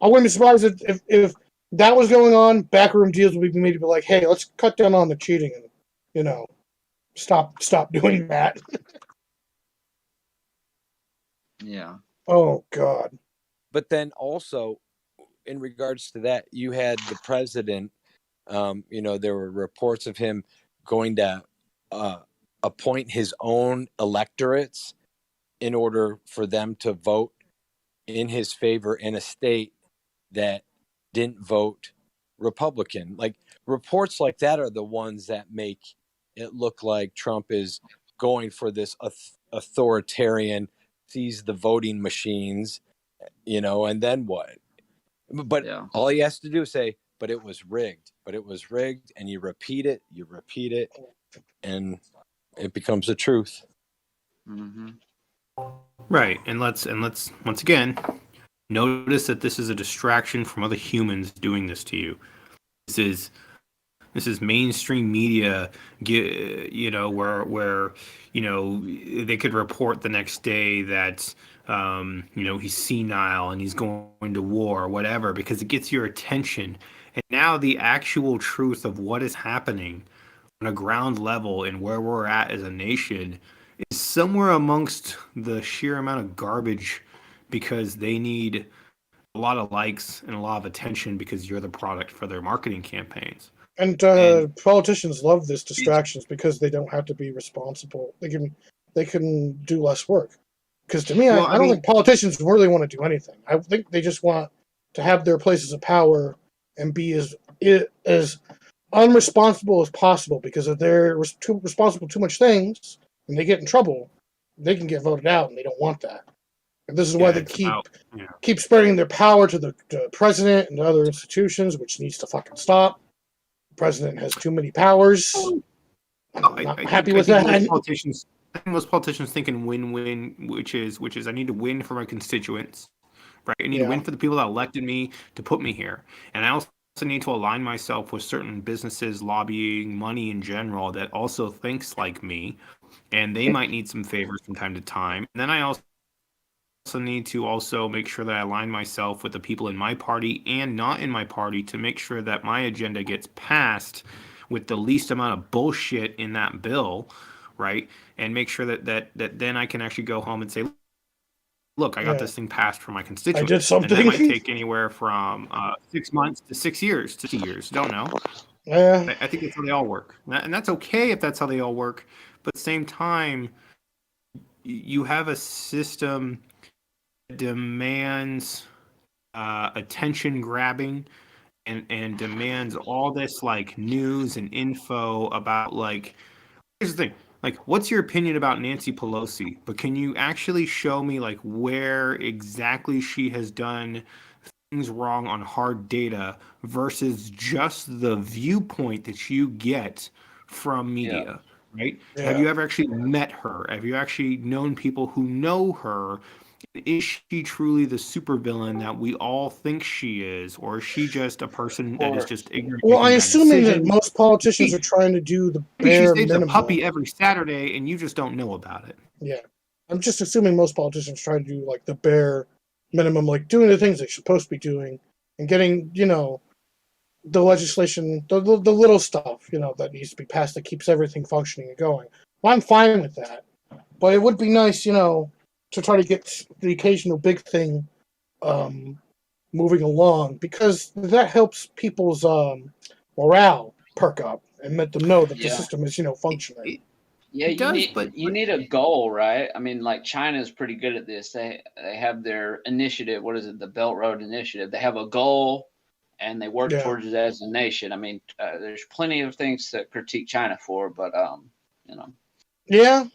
S13: I wouldn't be surprised if that was going on. Backroom deals would be made to be like, hey, let's cut down on the cheating and, you know, stop doing that.
S4: Yeah.
S13: Oh God.
S12: But then also, in regards to that, you had the president. There were reports of him going to appoint his own electorates in order for them to vote in his favor in a state that didn't vote Republican. Like, reports like that are the ones that make it look like Trump is going for this authoritarian, seize the voting machines, and then what? But all he has to do is say, but it was rigged, and you repeat it, and it becomes the truth.
S4: Mm-hmm.
S11: Right, and let's once again notice that this is a distraction from other humans doing this to you. This is mainstream media, where they could report the next day that he's senile and he's going to war or whatever, because it gets your attention. And now the actual truth of what is happening on a ground level and where we're at as a nation is somewhere amongst the sheer amount of garbage, because they need a lot of likes and a lot of attention because you're the product for their marketing campaigns.
S13: And politicians love this distractions because they don't have to be responsible. They can do less work. Because to me, I don't think politicians really want to do anything. I think they just want to have their places of power and be as unresponsible as possible. Because if they're responsible for too much things and they get in trouble, they can get voted out, and they don't want that. And this is why they keep spreading their power to the president and other institutions, which needs to fucking stop. The president has too many powers. I'm not happy with that.
S11: I think most politicians think in win-win, which is I need to win for my constituents, right? I need to win for the people that elected me to put me here, and I also need to align myself with certain businesses, lobbying, money in general that also thinks like me, and they might need some favors from time to time. And then I also need to also make sure that I align myself with the people in my party and not in my party to make sure that my agenda gets passed with the least amount of bullshit in that bill, right? And make sure that then I can actually go home and say, look, I got this thing passed for my constituents.
S13: I did something.
S11: And that might take anywhere from 6 months to 6 years to 2 years. Don't know.
S13: Yeah.
S11: I think that's how they all work. And that's okay if that's how they all work. But at the same time, you have a system that demands attention grabbing and demands all this like news and info about like, here's the thing. Like, what's your opinion about Nancy Pelosi? But can you actually show me like where exactly she has done things wrong on hard data versus just the viewpoint that you get from media, right?
S13: Yeah.
S11: Have you ever actually met her? Have you actually known people who know her? Is she truly the supervillain that we all think she is, or is she just a person that is just ignorant?
S13: Well, I'm assuming that most politicians are trying to do the bare
S11: she saves
S13: minimum.
S11: a puppy every Saturday, and you just don't know about it.
S13: Yeah, I'm just assuming most politicians try to do like the bare minimum, like doing the things they're supposed to be doing and getting, the legislation, the little stuff, that needs to be passed that keeps everything functioning and going. Well, I'm fine with that, but it would be nice, to try to get the occasional big thing moving along, because that helps people's morale perk up and let them know that the system is, functioning.
S4: Yeah, you need a goal, right? I mean, like China's pretty good at this. They have their initiative. What is it? The Belt Road Initiative. They have a goal, and they work towards it as a nation. I mean, there's plenty of things to critique China for, but
S13: Yeah.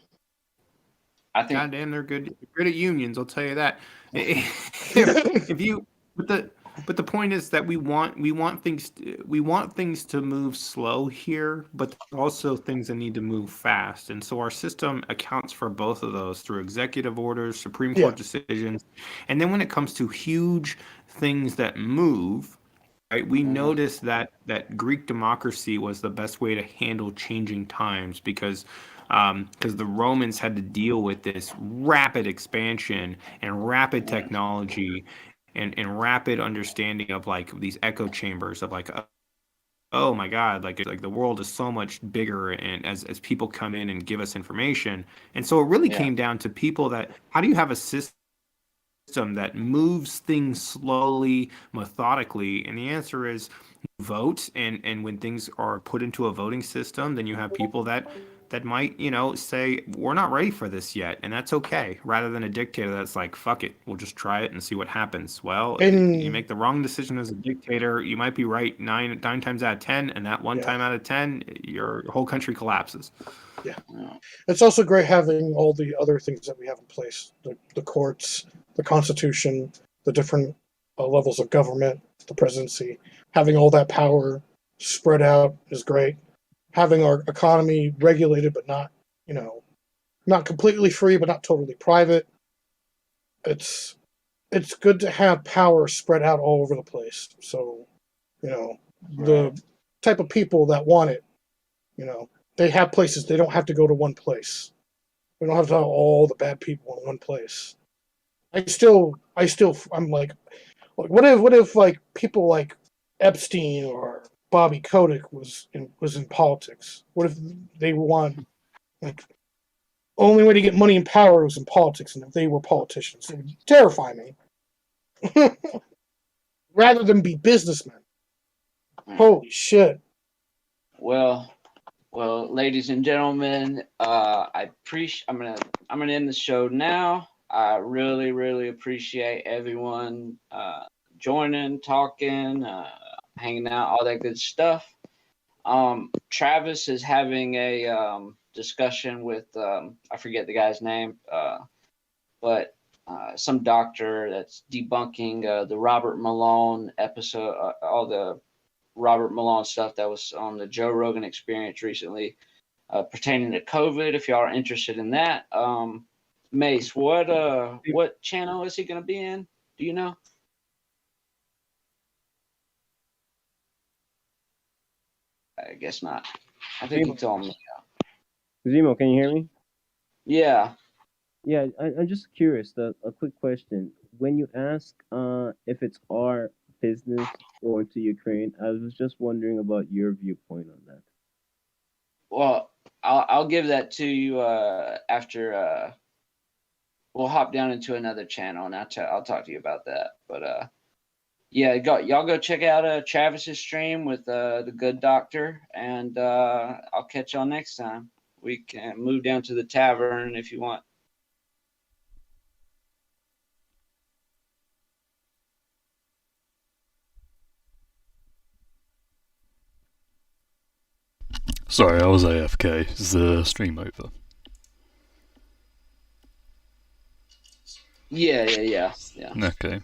S11: I think goddamn, they're good at unions. I'll tell you that. If you, but the point is that we want things to move slow here, but also things that need to move fast. And so our system accounts for both of those through executive orders, Supreme Court decisions, and then when it comes to huge things that move, right? We noticed that Greek democracy was the best way to handle changing times, because because the Romans had to deal with this rapid expansion and rapid technology and rapid understanding of like these echo chambers of like, oh my God, like the world is so much bigger, and as people come in and give us information. And so it really came down to people that, how do you have a system that moves things slowly, methodically? And the answer is vote. And when things are put into a voting system, then you have people that might, say, we're not ready for this yet, and that's okay, rather than a dictator that's like, fuck it, we'll just try it and see what happens. Well, you make the wrong decision as a dictator, you might be right nine times out of 10, and that one time out of 10, your whole country collapses.
S13: Yeah. It's also great having all the other things that we have in place, the courts, the Constitution, the different levels of government, the presidency. Having all that power spread out is great. Having our economy regulated, but not, not completely free, but not totally private. It's good to have power spread out all over the place. So, the type of people that want it, they have places. They don't have to go to one place. We don't have to have all the bad people in one place. I'm like, what if like people like Epstein or Bobby Kotick was in politics? What if they want, like, only way to get money and power was in politics, and if they were politicians, it would terrify me. Rather than be businessmen. Holy shit.
S4: Well, ladies and gentlemen, I'm gonna end the show now. I really, really appreciate everyone joining, talking, hanging out, all that good stuff. Travis is having a discussion with I forget the guy's name, but some doctor that's debunking the Robert Malone episode, all the Robert Malone stuff that was on the Joe Rogan Experience recently, pertaining to COVID. If y'all are interested in that, Mace, what channel is he going to be in? Do you know? I guess not. I think he told me.
S10: ZMO, can you hear me?
S4: Yeah.
S10: Yeah, I'm just curious. A quick question. When you ask if it's our business going to Ukraine, I was just wondering about your viewpoint on that.
S4: Well, I'll give that to you after we'll hop down into another channel, and I'll talk to you about that. But yeah, y'all go check out Travis's stream with the good doctor, and I'll catch y'all next time. We can move down to the tavern if you want.
S8: Sorry, I was AFK. Is the stream over?
S4: Yeah.
S8: Okay.